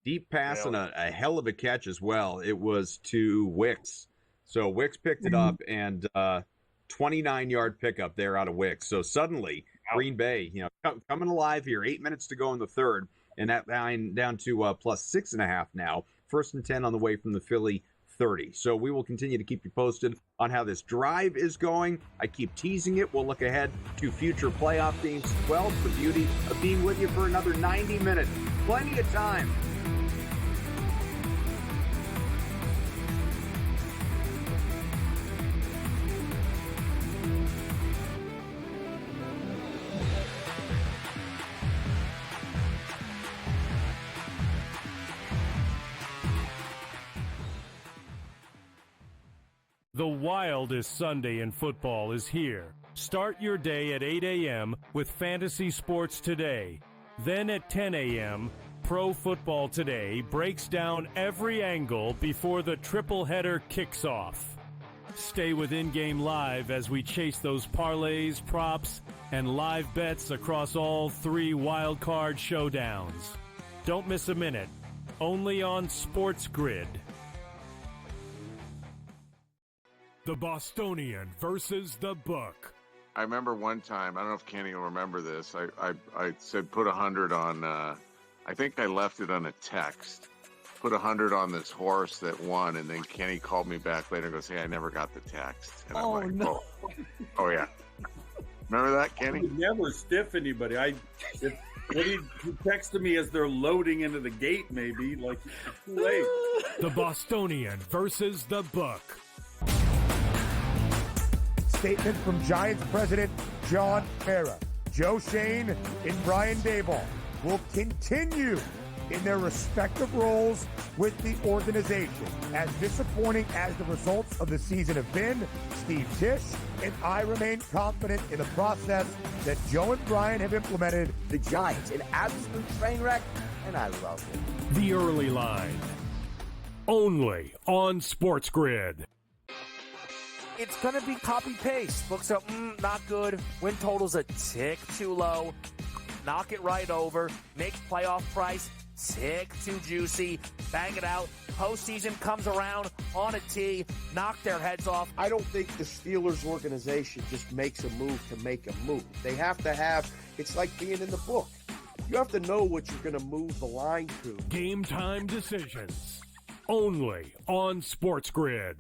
Deep pass and a hell of a catch as well. It was to Wicks. So Wicks picked it up, and 29-yard pickup there out of Wicks. So suddenly, Green Bay, coming alive here. 8 minutes to go in the third, and that line down to plus 6.5 now. 1st and 10 on the way from the Philly 30. So we will continue to keep you posted on how this drive is going. I keep teasing it. We'll look ahead to future playoff games as well. It's the beauty of being with you for another 90 minutes. Plenty of time. The wildest Sunday in football is here. Start your day at 8 a.m. with Fantasy Sports Today. Then at 10 a.m., Pro Football Today breaks down every angle before the triple header kicks off. Stay with In-Game Live as we chase those parlays, props, and live bets across all 3 wildcard showdowns. Don't miss a minute. Only on SportsGrid. The Bostonian versus the Book. I remember one time, I don't know if Kenny will remember this. I said put 100 on, I think I left it on a text. Put 100 on this horse that won, and then Kenny called me back later and goes, hey, I never got the text. And I'm like, no. Oh, yeah. Remember that, Kenny? I would never stiff anybody. When he texted me as they're loading into the gate, maybe, like, it's too late. The Bostonian versus the Book. Statement from Giants president John Mara. Joe Shane and Brian Daboll will continue in their respective roles with the organization. As disappointing as the results of the season have been, Steve Tisch and I remain confident in the process that Joe and Brian have implemented. The Giants, an absolute train wreck, and I love it. The Early Line. Only on SportsGrid. It's going to be copy-paste. Books are not good. Win total's a tick too low. Knock it right over. Make playoff price tick too juicy. Bang it out. Postseason comes around on a tee. Knock their heads off. I don't think the Steelers organization just makes a move to make a move. They have to have, it's like being in the book. You have to know what you're going to move the line to. Game time decisions. Only on SportsGrid.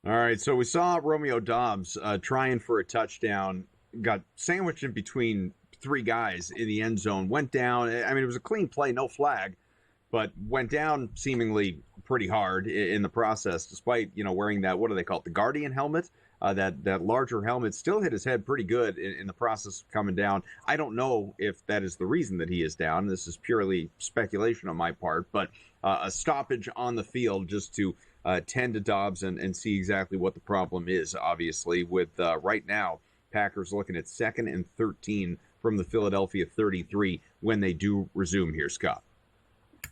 All right, so we saw Romeo Doubs trying for a touchdown, got sandwiched in between three guys in the end zone, went down. I mean, it was a clean play, no flag, but went down seemingly pretty hard in the process, despite, wearing that, what do they call it, the Guardian helmet? That larger helmet still hit his head pretty good in the process of coming down. I don't know if that is the reason that he is down. This is purely speculation on my part, but a stoppage on the field just to tend to Doubs and see exactly what the problem is, obviously, with right now, Packers looking at 2nd and 13 from the Philadelphia 33 when they do resume here, Scott.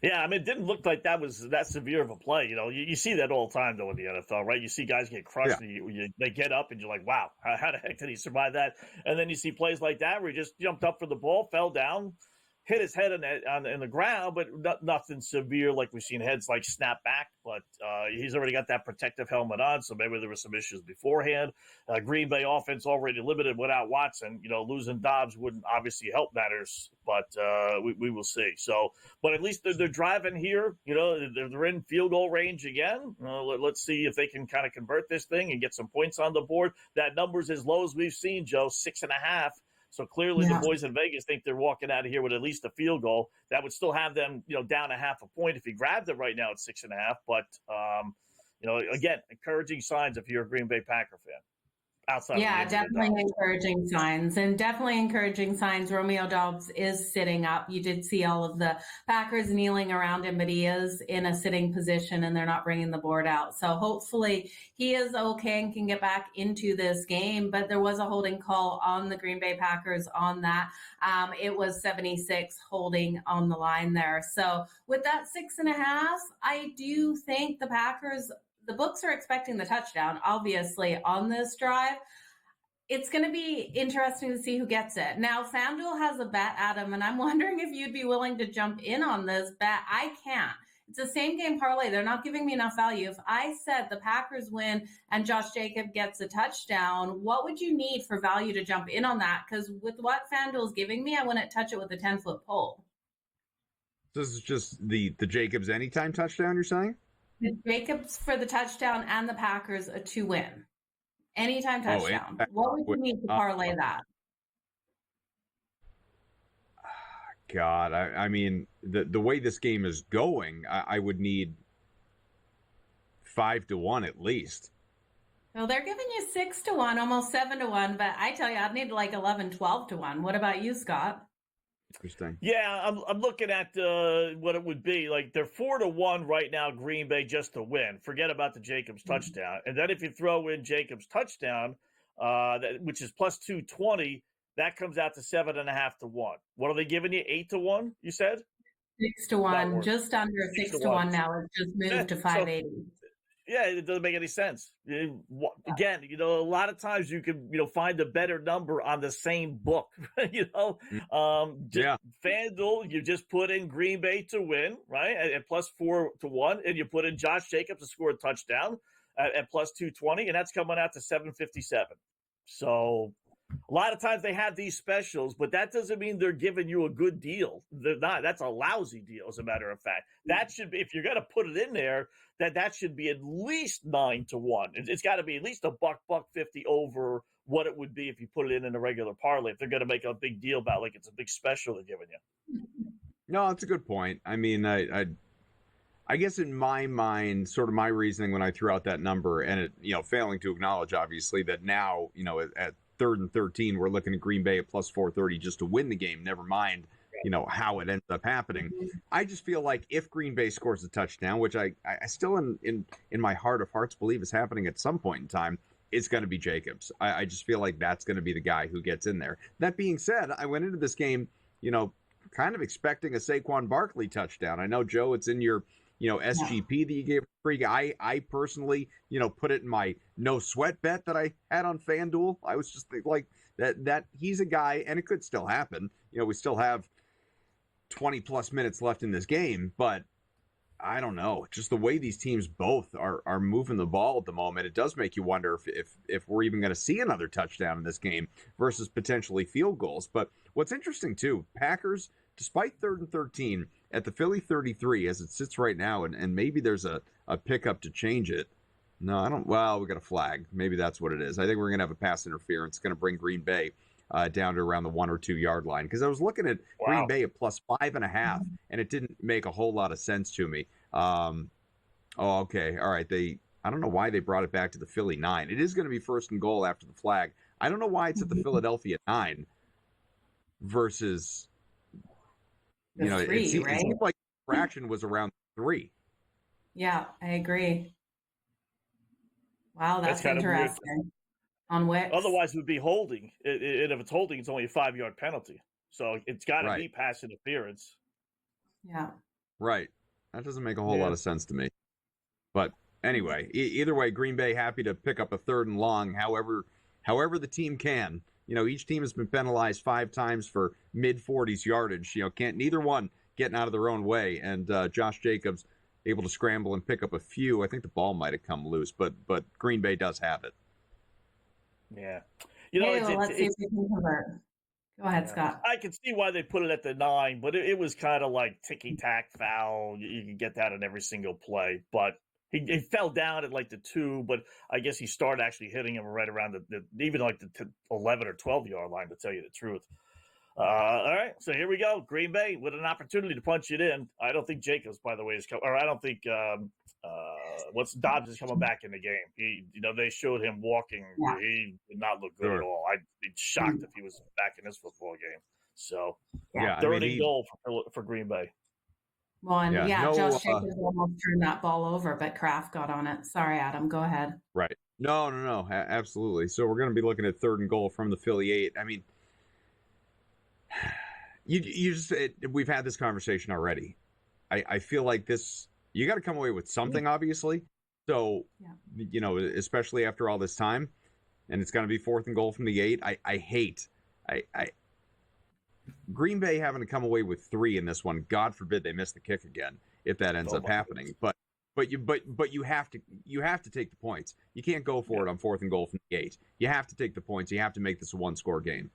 Yeah, I mean, it didn't look like that was that severe of a play. You see that all the time, though, in the NFL, right? You see guys get crushed, and they get up, and you're like, wow, how the heck did he survive that? And then you see plays like that where he just jumped up for the ball, fell down, hit his head in the ground, but nothing severe like we've seen heads like snap back. But he's already got that protective helmet on, so maybe there were some issues beforehand. Green Bay offense already limited without Watson. Losing Doubs wouldn't obviously help matters, but we will see. So, but at least they're driving here. They're in field goal range again. Let's see if they can kind of convert this thing and get some points on the board. That number's as low as we've seen, Joe, 6.5. So clearly the boys in Vegas think they're walking out of here with at least a field goal. That would still have them, down 0.5 point if he grabbed them right now at 6.5. But, again, encouraging signs if you're a Green Bay Packer fan. Definitely encouraging signs, and definitely encouraging signs. Romeo Doubs is sitting up. You did see all of the Packers kneeling around him, but he is in a sitting position and they're not bringing the board out. So hopefully he is okay and can get back into this game. But there was a holding call on the Green Bay Packers on that. It was 76 holding on the line there. So with that 6.5, I do think the Packers, the books are expecting the touchdown, obviously, on this drive. It's going to be interesting to see who gets it. Now, FanDuel has a bet, Adam, and I'm wondering if you'd be willing to jump in on this bet. I can't. It's a same-game parlay. They're not giving me enough value. If I said the Packers win and Josh Jacobs gets a touchdown, what would you need for value to jump in on that? Because with what FanDuel's giving me, I wouldn't touch it with a 10-foot pole. This is just the Jacobs anytime touchdown, you're saying? The Jacobs for the touchdown and the Packers to win. Anytime touchdown. What would you need to parlay that? God, I mean, the way this game is going, I would need 5-1 at least. Well, they're giving you 6-1, almost 7-1, but I tell you, I'd need like 11, 12-1. What about you, Scott? Interesting. Yeah, I'm looking at what it would be. Like, they're 4-1 right now, Green Bay, just to win. Forget about the Jacobs touchdown. And then if you throw in Jacobs touchdown, which is plus 220, that comes out to 7.5-1. What are they giving you? 8-1, you said? 6-1, just under 6-1 now. It's just moved to 580. Yeah, it doesn't make any sense. Again, a lot of times you can, find a better number on the same book. FanDuel, you just put in Green Bay to win, right, at plus 4-1, and you put in Josh Jacobs to score a touchdown at plus 220, and that's coming out to 757. So a lot of times they have these specials, but that doesn't mean they're giving you a good deal. They're not. That's a lousy deal, as a matter of fact. That should be, if you're going to put it in there, that should be at least 9-1. It's got to be at least $1.50 over what it would be if you put it in a regular parlay. If they're going to make a big deal about like it's a big special they're giving you. No, that's a good point. I mean, I guess in my mind, sort of my reasoning when I threw out that number, and it, failing to acknowledge obviously that now, at 3rd and 13, we're looking at Green Bay at plus 430 just to win the game. Never mind, how it ends up happening. I just feel like if Green Bay scores a touchdown, which I still in my heart of hearts believe is happening at some point in time, it's going to be Jacobs. I just feel like that's going to be the guy who gets in there. That being said, I went into this game, kind of expecting a Saquon Barkley touchdown. I know, Joe, it's in your SGP that you gave free. I personally, put it in my no sweat bet that I had on FanDuel. I was just like that he's a guy, and it could still happen. We still have 20 plus minutes left in this game, but I don't know. Just the way these teams both are moving the ball at the moment, it does make you wonder if we're even going to see another touchdown in this game versus potentially field goals. But what's interesting too, Packers, despite 3rd and 13 at the Philly 33 as it sits right now, and maybe there's a pickup to change it. No, I don't. Well, we got a flag. Maybe that's what it is. I think we're going to have a pass interference. Going to bring Green Bay down to around the 1 or 2 yard line, because I was looking at Green Bay at plus 5.5, and it didn't make a whole lot of sense to me. Okay. All right. I don't know why they brought it back to the Philly 9. It is going to be first and goal after the flag. I don't know why it's at the Philadelphia 9 versus, The it 3, seemed right? like the fraction was around 3. Yeah, I agree. Wow, that's kind of weird. interesting. On Wicks. Otherwise, it would be holding. And if it's holding, it's only a 5-yard penalty. So it's got to be pass interference. Yeah. Right. That doesn't make a whole lot of sense to me. But anyway, either way, Green Bay happy to pick up a 3rd and long, however the team can. Each team has been penalized 5 times for mid-40s yardage. Neither one getting out of their own way. And Josh Jacobs able to scramble and pick up a few. I think the ball might have come loose, but Green Bay does have it. Yeah. Let's see if we can convert. Go ahead, Scott. I can see why they put it at the 9, but it was kind of like ticky-tack foul. You can get that in every single play. But he fell down at like the 2, but I guess he started actually hitting him right around even like the 11 or 12-yard line, to tell you the truth. All right, so here we go. Green Bay with an opportunity to punch it in. I don't think Jacobs, by the way, is coming. Or I don't think Dobbs is coming back in the game. They showed him walking. Yeah. He did not look good at all. I'd be shocked if he was back in this football game. So, 3rd and goal for Green Bay. Well, Josh Jacobs almost turned that ball over, but Kraft got on it. Sorry, Adam. Go ahead. Right. No. Absolutely. So we're going to be looking at 3rd and goal from the Philly 8. I mean, we've had this conversation already. I feel like you got to come away with something, obviously. So, especially after all this time, and it's going to be 4th and goal from the 8. I hate Green Bay having to come away with 3 in this one. God forbid they miss the kick again if that ends up happening. Goodness. But you have to take the points. You can't go for it on 4th and goal from the 8. You have to take the points. You have to make this a 1-score game.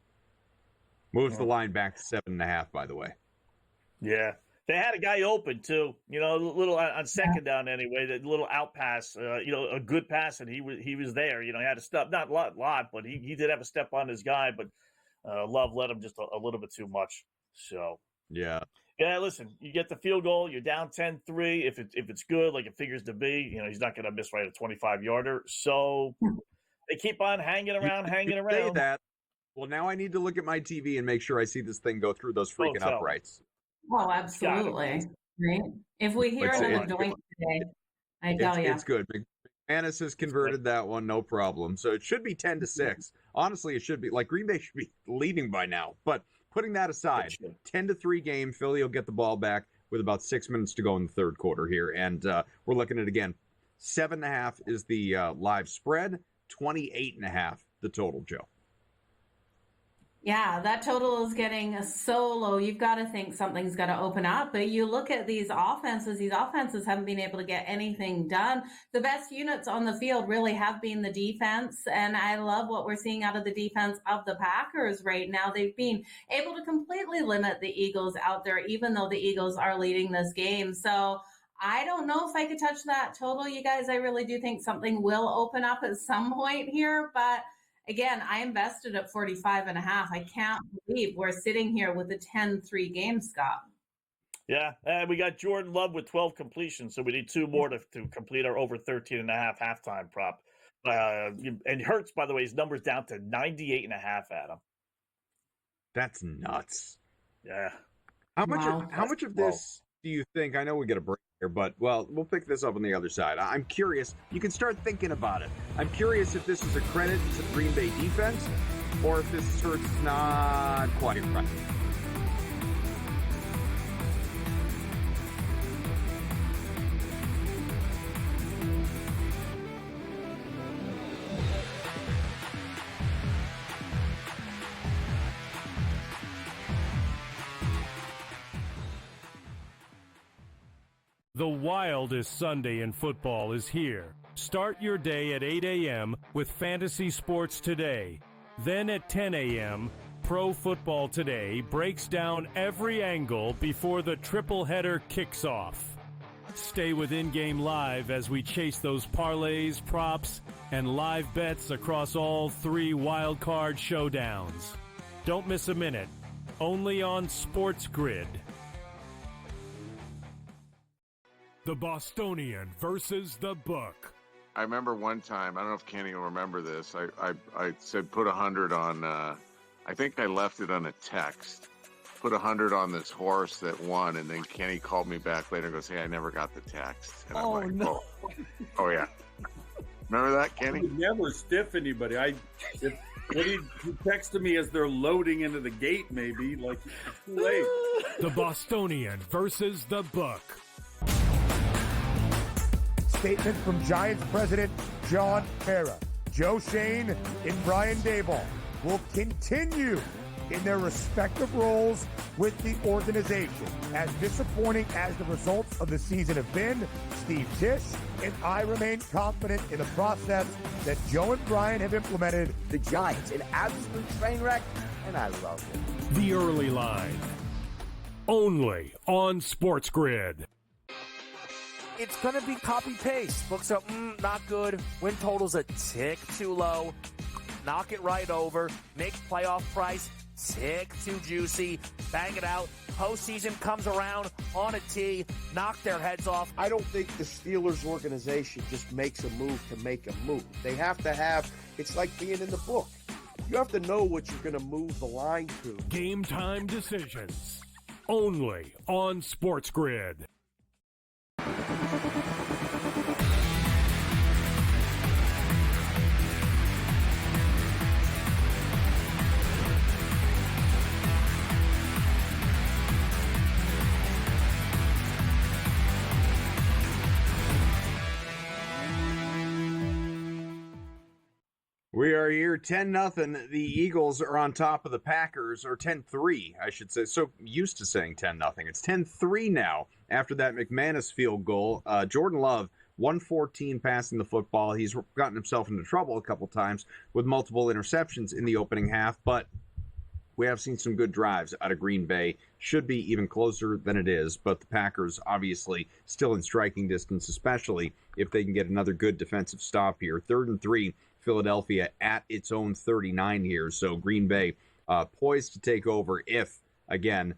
Moves the line back to 7.5, by the way. Yeah. They had a guy open, too. A little on second down anyway, that little out pass, a good pass, and he was there. He had a step, not a lot, but he did have a step on his guy, but Love led him just a little bit too much. So, yeah, listen, you get the field goal, you're down 10-3. If it's good, like it figures to be, he's not going to miss right a 25-yarder. So they keep on hanging around. Say that. Well, now I need to look at my TV and make sure I see this thing go through those freaking uprights. Oh, absolutely. Right? If we hear another doink today, I tell you. It's good. McManus has converted that one, no problem. So it should be 10-6. Honestly, it should be. Like, Green Bay should be leading by now. But putting that aside, 10-3 game, Philly will get the ball back with about 6 minutes to go in the 3rd quarter here. And we're looking at, again, 7.5 is the live spread, 28.5 the total, Joe. Yeah, that total is getting so low. You've got to think something's got to open up. But you look at these offenses haven't been able to get anything done. The best units on the field really have been the defense. And I love what we're seeing out of the defense of the Packers right now. They've been able to completely limit the Eagles out there, even though the Eagles are leading this game. So I don't know if I could touch that total, you guys. I really do think something will open up at some point here. But again, I invested at 45.5. I can't believe we're sitting here with a 10-3 game, Scott. Yeah, and we got Jordan Love with 12 completions, so we need 2 more to complete our over 13.5 halftime prop. And Hurts, by the way, his number's down to 98.5, Adam. That's nuts. Yeah. How much of this do you think? I know we get a break here, but we'll pick this up on the other side. I'm curious. You can start thinking about it. I'm curious if this is a credit to the Green Bay defense, or if this Hurts is not quite right. The wildest Sunday in football is here. Start your day at 8 a.m. with Fantasy Sports Today. Then at 10 a.m., Pro Football Today breaks down every angle before the triple header kicks off. Stay with in-game live as we chase those parlays, props, and live bets across all 3 wildcard showdowns. Don't miss a minute. Only on SportsGrid. The Bostonian versus the Book. I remember one time, I don't know if Kenny will remember this. I said put 100 on, I think I left it on a text. Put 100 on this horse that won, and then Kenny called me back later and goes, "Hey, I never got the text." And I'm like, no. Oh yeah. Remember that, Kenny? I would never stiff anybody. When he texted me as they're loading into the gate, maybe, like, it's too late. The Bostonian versus the Book. Statement from Giants president John Mara. Joe Shane and Brian Daboll will continue in their respective roles with the organization. As disappointing as the results of the season have been, Steve Tisch and I remain confident in the process that Joe and Brian have implemented. The Giants, an absolute train wreck, and I love it. The Early Line. Only on SportsGrid. It's going to be copy-paste. Books are, not good. Win total's a tick too low. Knock it right over. Make playoff price tick too juicy. Bang it out. Postseason comes around on a tee. Knock their heads off. I don't think the Steelers organization just makes a move to make a move. They have to have, it's like being in the book. You have to know what you're going to move the line to. Game time decisions. Only on SportsGrid. We are here 10-0. The Eagles are on top of the Packers, or 10-3, I should say. So used to saying 10-0. It's 10-3 now after that McManus field goal. Jordan Love, 114 passing the football. He's gotten himself into trouble a couple times with multiple interceptions in the opening half, but we have seen some good drives out of Green Bay. Should be even closer than it is, but the Packers obviously still in striking distance, especially if they can get another good defensive stop here. 3rd and 3. Philadelphia at its own 39 here. So Green Bay poised to take over if, again,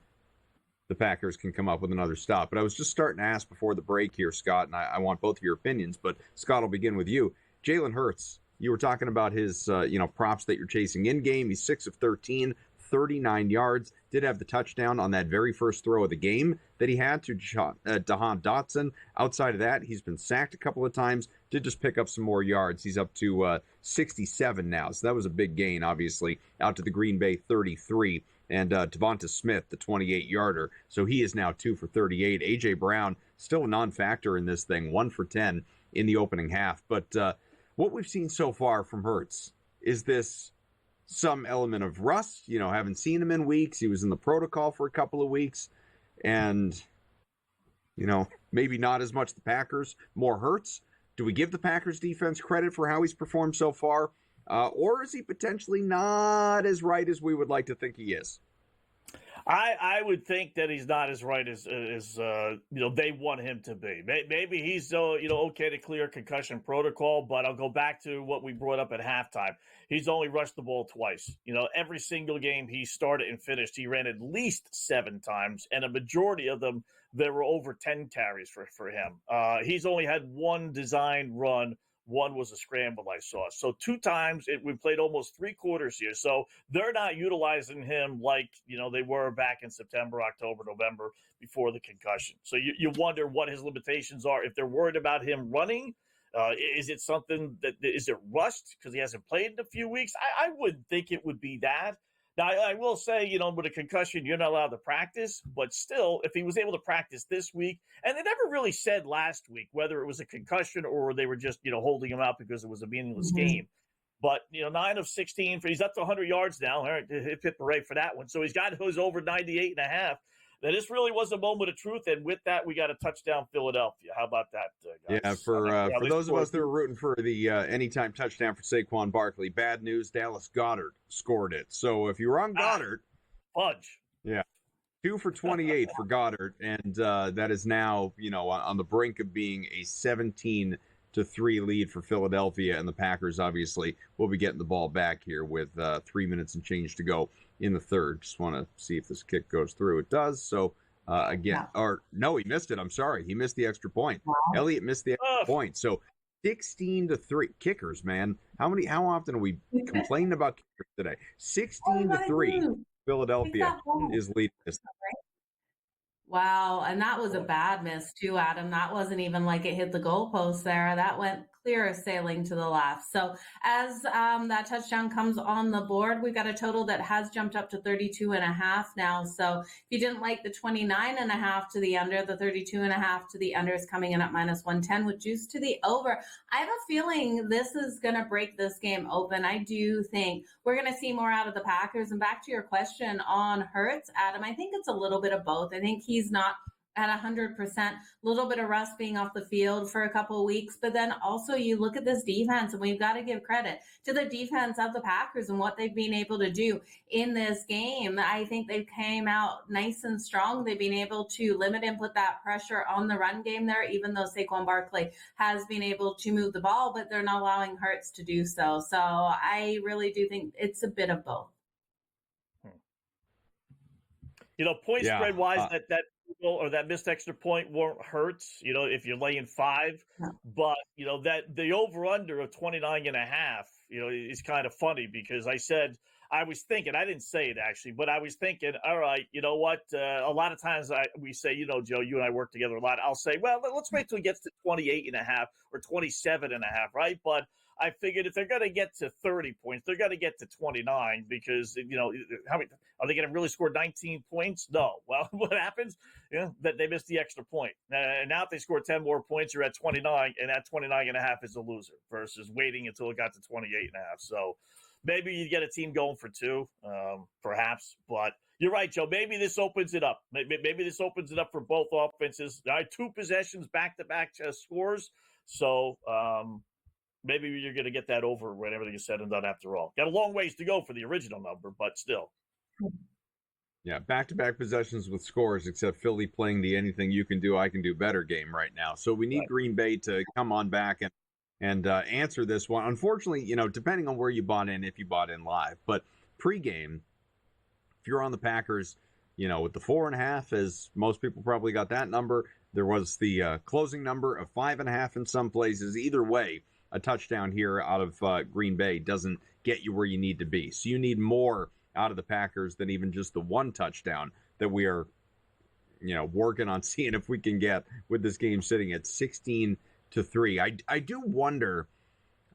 the Packers can come up with another stop. But I was just starting to ask before the break here, Scott, and I want both of your opinions. But Scott, I'll begin with you. Jalen Hurts, you were talking about his props that you're chasing in game. He's 6 of 13, 39 yards. Did have the touchdown on that very first throw of the game that he had to Jahan Dotson. Outside of that, he's been sacked a couple of times. Did just pick up some more yards. He's up to 67 now. So that was a big gain, obviously, out to the Green Bay 33. And Devonta Smith, the 28-yarder. So he is now 2 for 38. A.J. Brown, still a non-factor in this thing, 1 for 10 in the opening half. But what we've seen so far from Hurts, is this some element of rust? Haven't seen him in weeks. He was in the protocol for a couple of weeks. And, maybe not as much the Packers, more Hurts. Do we give the Packers defense credit for how he's performed so far? Or is he potentially not as right as we would like to think he is? I would think that he's not as right as they want him to be. Maybe he's okay to clear concussion protocol, but I'll go back to what we brought up at halftime. He's only rushed the ball twice. Every single game he started and finished, he ran at least 7 times, and a majority of them there were over 10 carries for him. He's only had 1 design run. 1 was a scramble I saw. So 2 times we played almost 3 quarters here. So they're not utilizing him like, they were back in September, October, November before the concussion. So you wonder what his limitations are. If they're worried about him running, is it something is it rust because he hasn't played in a few weeks? I wouldn't think it would be that. Now, I will say, with a concussion, you're not allowed to practice. But still, if he was able to practice this week, and they never really said last week whether it was a concussion or they were just, holding him out because it was a meaningless game. But, 9 of 16, he's up to 100 yards now. All right, hit the rate for that one. So he's got those over 98.5. Now, this really was a moment of truth, and with that, we got a touchdown Philadelphia. How about that, guys? Yeah, for those of us that are rooting for the anytime touchdown for Saquon Barkley, bad news, Dallas Goedert scored it. So if you were on Goedert... Fudge. Yeah. 2 for 28 for Goddard, and that is now, on the brink of being a 17-3 lead for Philadelphia, and the Packers obviously will be getting the ball back here with 3 minutes and change to go in the third. Just want to see if this kick goes through. It does. So he missed it. I'm sorry, he missed the extra point. Wow. Elliott missed the extra point. So 16-3 kickers, man. How often are we complaining about kickers today? 16-3. Philadelphia is leading this. Wow, and that was a bad miss too, Adam. That wasn't even like it hit the goalpost there. That went clear sailing to the left. So as that touchdown comes on the board, we've got a total that has jumped up to 32.5 now. So if you didn't like the 29.5 to the under, the 32.5 to the under is coming in at -110 with juice to the over. I have a feeling this is going to break this game open. I do think we're going to see more out of the Packers. And back to your question on Hurts, Adam, I think it's a little bit of both. I think he's not at 100%, a little bit of rust being off the field for a couple of weeks. But then also you look at this defense, and we've got to give credit to the defense of the Packers and what they've been able to do in this game. I think they came out nice and strong. They've been able to limit and put that pressure on the run game there, even though Saquon Barkley has been able to move the ball, but they're not allowing Hurts to do so. So I really do think it's a bit of both. Point spread wise, or that missed extra point won't hurt, if you're laying 5, but that the over under of 29.5, is kind of funny because I was thinking, I didn't say it actually, but I was thinking, all right, you know what? A lot of times we say, Joe, you and I work together a lot. I'll say, well, let's wait till it gets to 28.5 or 27.5, right? But I figured if they're going to get to 30 points, they're going to get to 29 because, how many are they going to really score 19 points? No. Well, what happens? That they missed the extra point. And now if they score 10 more points, you're at 29, and that 29.5 is a loser versus waiting until it got to 28.5. So maybe you get a team going for 2, perhaps. But you're right, Joe. Maybe this opens it up. Maybe this opens it up for both offenses. All right, 2 possessions, back-to-back scores. So, maybe you're going to get that over when everything is said and done after all. Got a long ways to go for the original number, but still. Yeah, back-to-back possessions with scores, except Philly playing the anything you can do, I can do better game right now. So we need Green Bay to come on back and answer this one. Unfortunately, depending on where you bought in, if you bought in live. But pregame, if you're on the Packers, with the 4.5, as most people probably got that number, there was the closing number of 5.5 in some places. Either way, a touchdown here out of Green Bay doesn't get you where you need to be. So you need more out of the Packers than even just the 1 touchdown that we are, working on seeing if we can get with this game sitting at 16-3. I do wonder,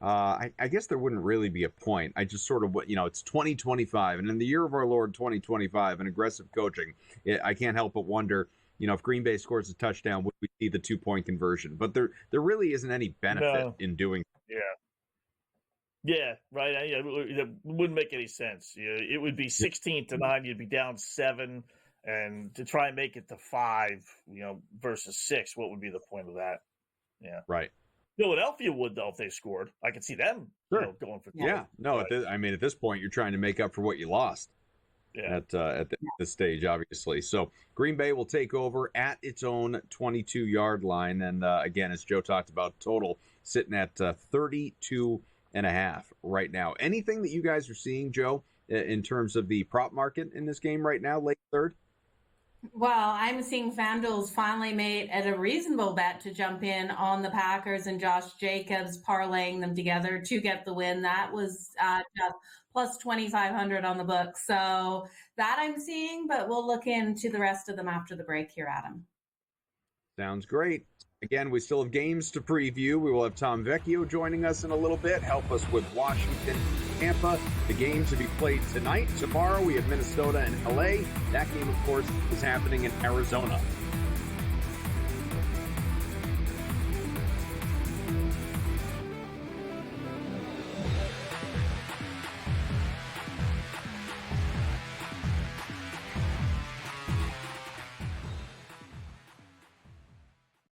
I guess there wouldn't really be a point. I just sort of, it's 2025, and in the year of our Lord 2025 and aggressive coaching, I can't help but wonder, if Green Bay scores a touchdown, would we see the 2-point conversion? But there really isn't any benefit in doing. Yeah, right. It wouldn't make any sense. It would be 16-9. You'd be down 7, and to try and make it to 5, versus 6. What would be the point of that? Yeah, right. Philadelphia would, though, if they scored. I could see them going for 2. Yeah, no. At this point, you're trying to make up for what you lost. Yeah. At this stage, obviously. So Green Bay will take over at its own 22-yard line. And again, as Joe talked about, total sitting at 32.5 right now. Anything that you guys are seeing, Joe, in terms of the prop market in this game right now, late third? Well, I'm seeing FanDuel's finally made it a reasonable bet to jump in on the Packers and Josh Jacobs, parlaying them together to get the win. That was just plus 2,500 on the book. So that I'm seeing, but we'll look into the rest of them after the break here, Adam. Sounds great. Again, we still have games to preview. We will have Tom Vecchio joining us in a little bit, help us with Washington, Tampa, the game to be played tonight. Tomorrow we have Minnesota and LA. That game, of course, is happening in Arizona.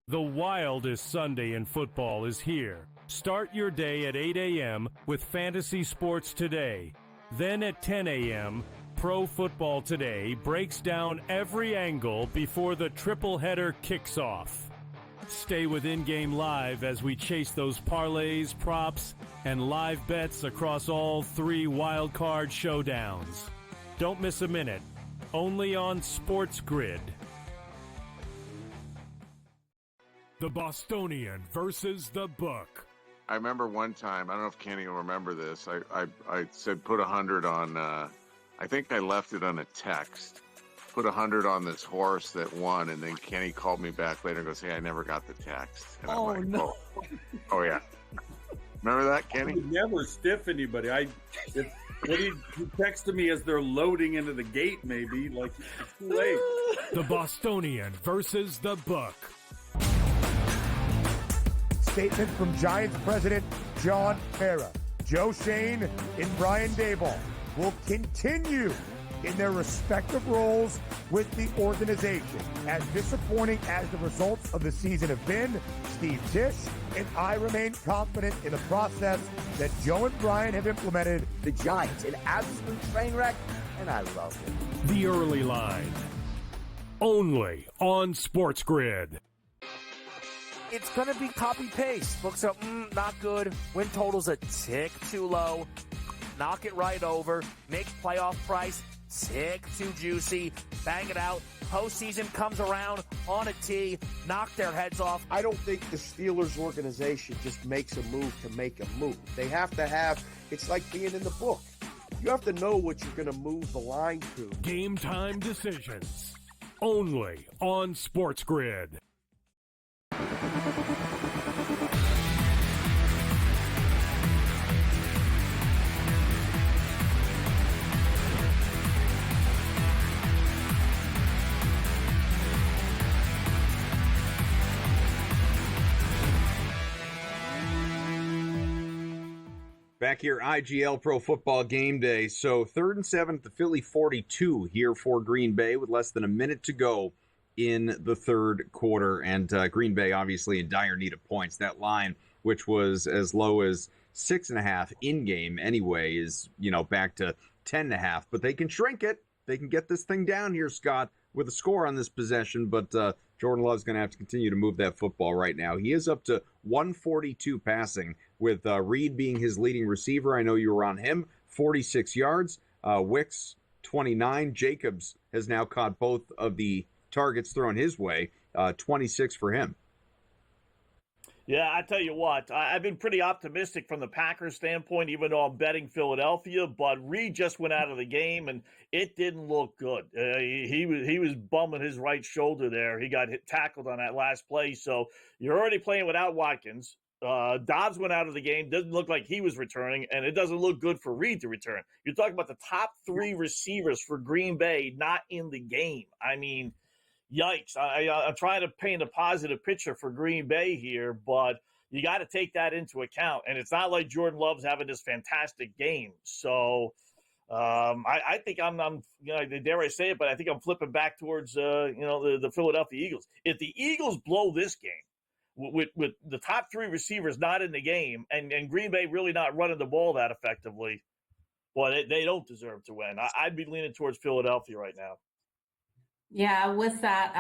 The wildest Sunday in football is here. Start your day at 8 a.m. with Fantasy Sports Today. Then at 10 a.m., Pro Football Today breaks down every angle before the triple header kicks off. Stay with In-Game Live as we chase those parlays, props, and live bets across all 3 wildcard showdowns. Don't miss a minute. Only on SportsGrid. The Bostonian versus the Book. I remember one time, I don't know if Kenny will remember this. I said put 100 on, I think I left it on a text. Put 100 on this horse that won, and then Kenny called me back later and goes, "Hey, I never got the text." And I'm like, no. Oh yeah. Remember that, Kenny? I would never stiff anybody. He texted me as they're loading into the gate, maybe. Like, it's too late. The Bostonian versus the Book. Statement from Giants president John Mara. Joe Shane and Brian Daboll will continue in their respective roles with the organization. As disappointing as the results of the season have been, Steve Tisch and I remain confident in the process that Joe and Brian have implemented. The Giants, an absolute train wreck, and I love it. The Early Line. Only on SportsGrid. It's going to be copy-paste. Books are not good. Win total's a tick too low. Knock it right over. Make playoff price tick too juicy. Bang it out. Postseason comes around on a tee. Knock their heads off. I don't think the Steelers organization just makes a move to make a move. They have to have, it's like being in the book. You have to know what you're going to move the line to. Game time decisions. Only on SportsGrid. Back here, IGL Pro Football Game Day. So 3rd and 7 at the Philly 42 here for Green Bay with less than a minute to go in the third quarter. And Green Bay obviously in dire need of points. That line, which was as low as 6.5 in-game anyway, is, back to 10.5. But they can shrink it. They can get this thing down here, Scott, with a score on this possession. But Jordan Love's going to have to continue to move that football right now. He is up to 142 passing, with Reed being his leading receiver. I know you were on him, 46 yards. Wicks, 29. Jacobs has now caught both of the targets thrown his way, 26 for him. Yeah, I tell you what, I've been pretty optimistic from the Packers standpoint, even though I'm betting Philadelphia. But Reed just went out of the game, and it didn't look good. He was bumming his right shoulder there. He got tackled on that last play. So you're already playing without Watkins. Dobbs went out of the game. Doesn't look like he was returning, and it doesn't look good for Reed to return. You're talking about the top 3 receivers for Green Bay not in the game. I mean, yikes. I'm trying to paint a positive picture for Green Bay here, but you got to take that into account. And it's not like Jordan Love's having this fantastic game. So I think I'm dare I say it, but I think I'm flipping back towards the Philadelphia Eagles. If the Eagles blow this game, with the top 3 receivers not in the game and Green Bay really not running the ball that effectively, well, they don't deserve to win. I'd be leaning towards Philadelphia right now. Yeah, with that,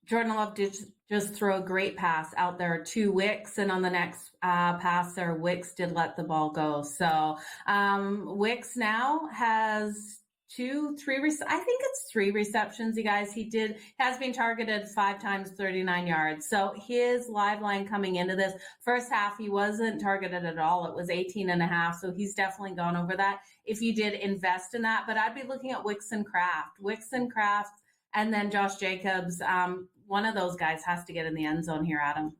Jordan Love did just throw a great pass out there to Wicks, and on the next pass there, Wicks did let the ball go. So Wicks now has 3 receptions, you guys. Has been targeted 5 times, 39 yards. So his live line coming into this first half, he wasn't targeted at all. It was 18.5. So he's definitely gone over that if you did invest in that. But I'd be looking at Wicks and Kraft, and then Josh Jacobs. One of those guys has to get in the end zone here, Adam.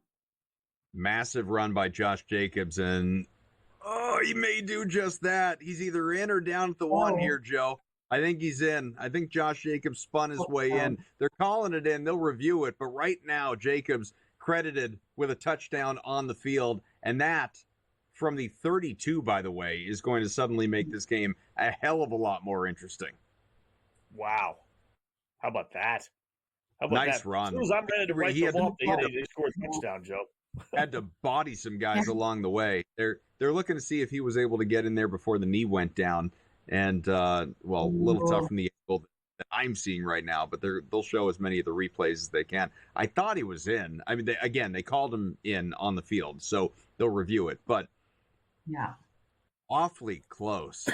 Massive run by Josh Jacobs, and he may do just that. He's either in or down at the 1 here, Joe. I think he's in. I think Josh Jacobs spun his way in. They're calling it in. They'll review it. But right now, Jacobs credited with a touchdown on the field. And that, from the 32, by the way, is going to suddenly make this game a hell of a lot more interesting. Wow. How about that? Nice run. As soon as I'm ready to write them off, they scored a touchdown, Joe. Had to body some guys along the way. They're looking to see if he was able to get in there before the knee went down. and a little tough from the angle that I'm seeing right now, but they'll show as many of the replays as they can. I thought he was in. I mean, they called him in on the field, so they'll review it, but yeah, awfully close.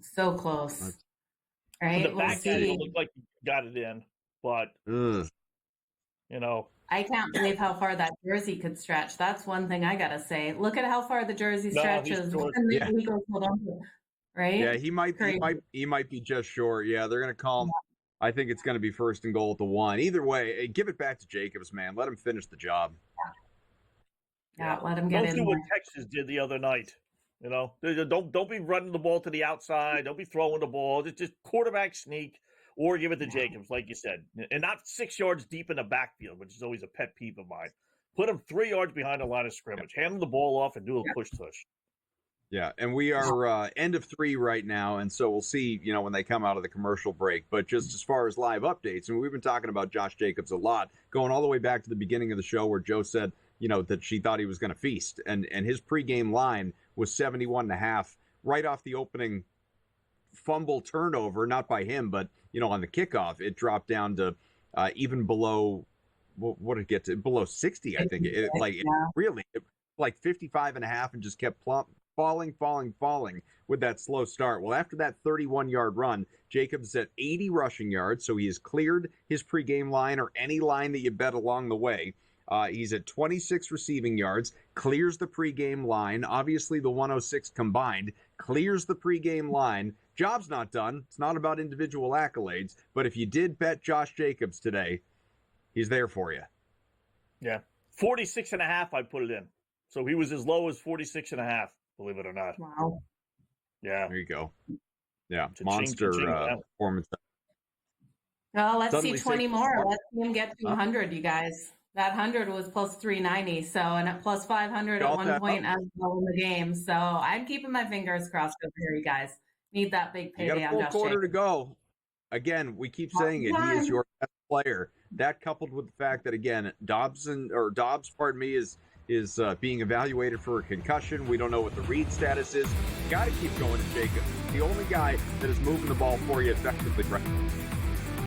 So close. Right? The back end looked like he got it in, but I can't believe how far that jersey could stretch. That's one thing I gotta say. Look at how far the jersey stretches. Yeah. The Eagles hold on to it, right? Yeah, he might be just short. Yeah, they're gonna call him. I think it's gonna be 1st and goal at the 1. Either way, give it back to Jacobs, man. Let him finish the job. Yeah, let him get in. Don't do what Texas did the other night. Don't be running the ball to the outside. Don't be throwing the ball. Just quarterback sneak. Or give it to Jacobs, like you said, and not 6 yards deep in the backfield, which is always a pet peeve of mine. Put him 3 yards behind the line of scrimmage. Hand him the ball off and do a push-tush. Yeah, and we are end of 3 right now, and so we'll see, when they come out of the commercial break. But just as far as live updates, and we've been talking about Josh Jacobs a lot, going all the way back to the beginning of the show where Joe said, that she thought he was going to feast, and his pregame line was 71.5 right off the opening fumble turnover, not by him, but on the kickoff, it dropped down to even below what did it get to? Below 60, I think. It really 55.5 and just kept falling with that slow start. Well, after that 31-yard run, Jacobs at 80 rushing yards, so he has cleared his pregame line or any line that you bet along the way. He's at 26 receiving yards, clears the pregame line. Obviously, the 106 combined clears the pregame line. Job's not done. It's not about individual accolades, but if you did bet Josh Jacobs today, he's there for you. Yeah. 46.5, I put it in. So he was as low as 46.5, believe it or not. Wow. Yeah. There you go. Yeah. Cha-ching, Monster cha-ching, performance. Oh, let's Suddenly see 20 six- more. Let's see him get to 100, you guys. That 100 was plus 390, so, and at plus 500 at Got one that point up. as well in the game. So I'm keeping my fingers crossed over here, you guys. Need that big You got payday a on full Josh quarter to Jacobs. go. Again, we keep saying it. He is your best player. That coupled with the fact that, again, Dobbs, is being evaluated for a concussion. We don't know what the read status is. Got to keep going to Jacobs. The only guy that is moving the ball for you effectively right now.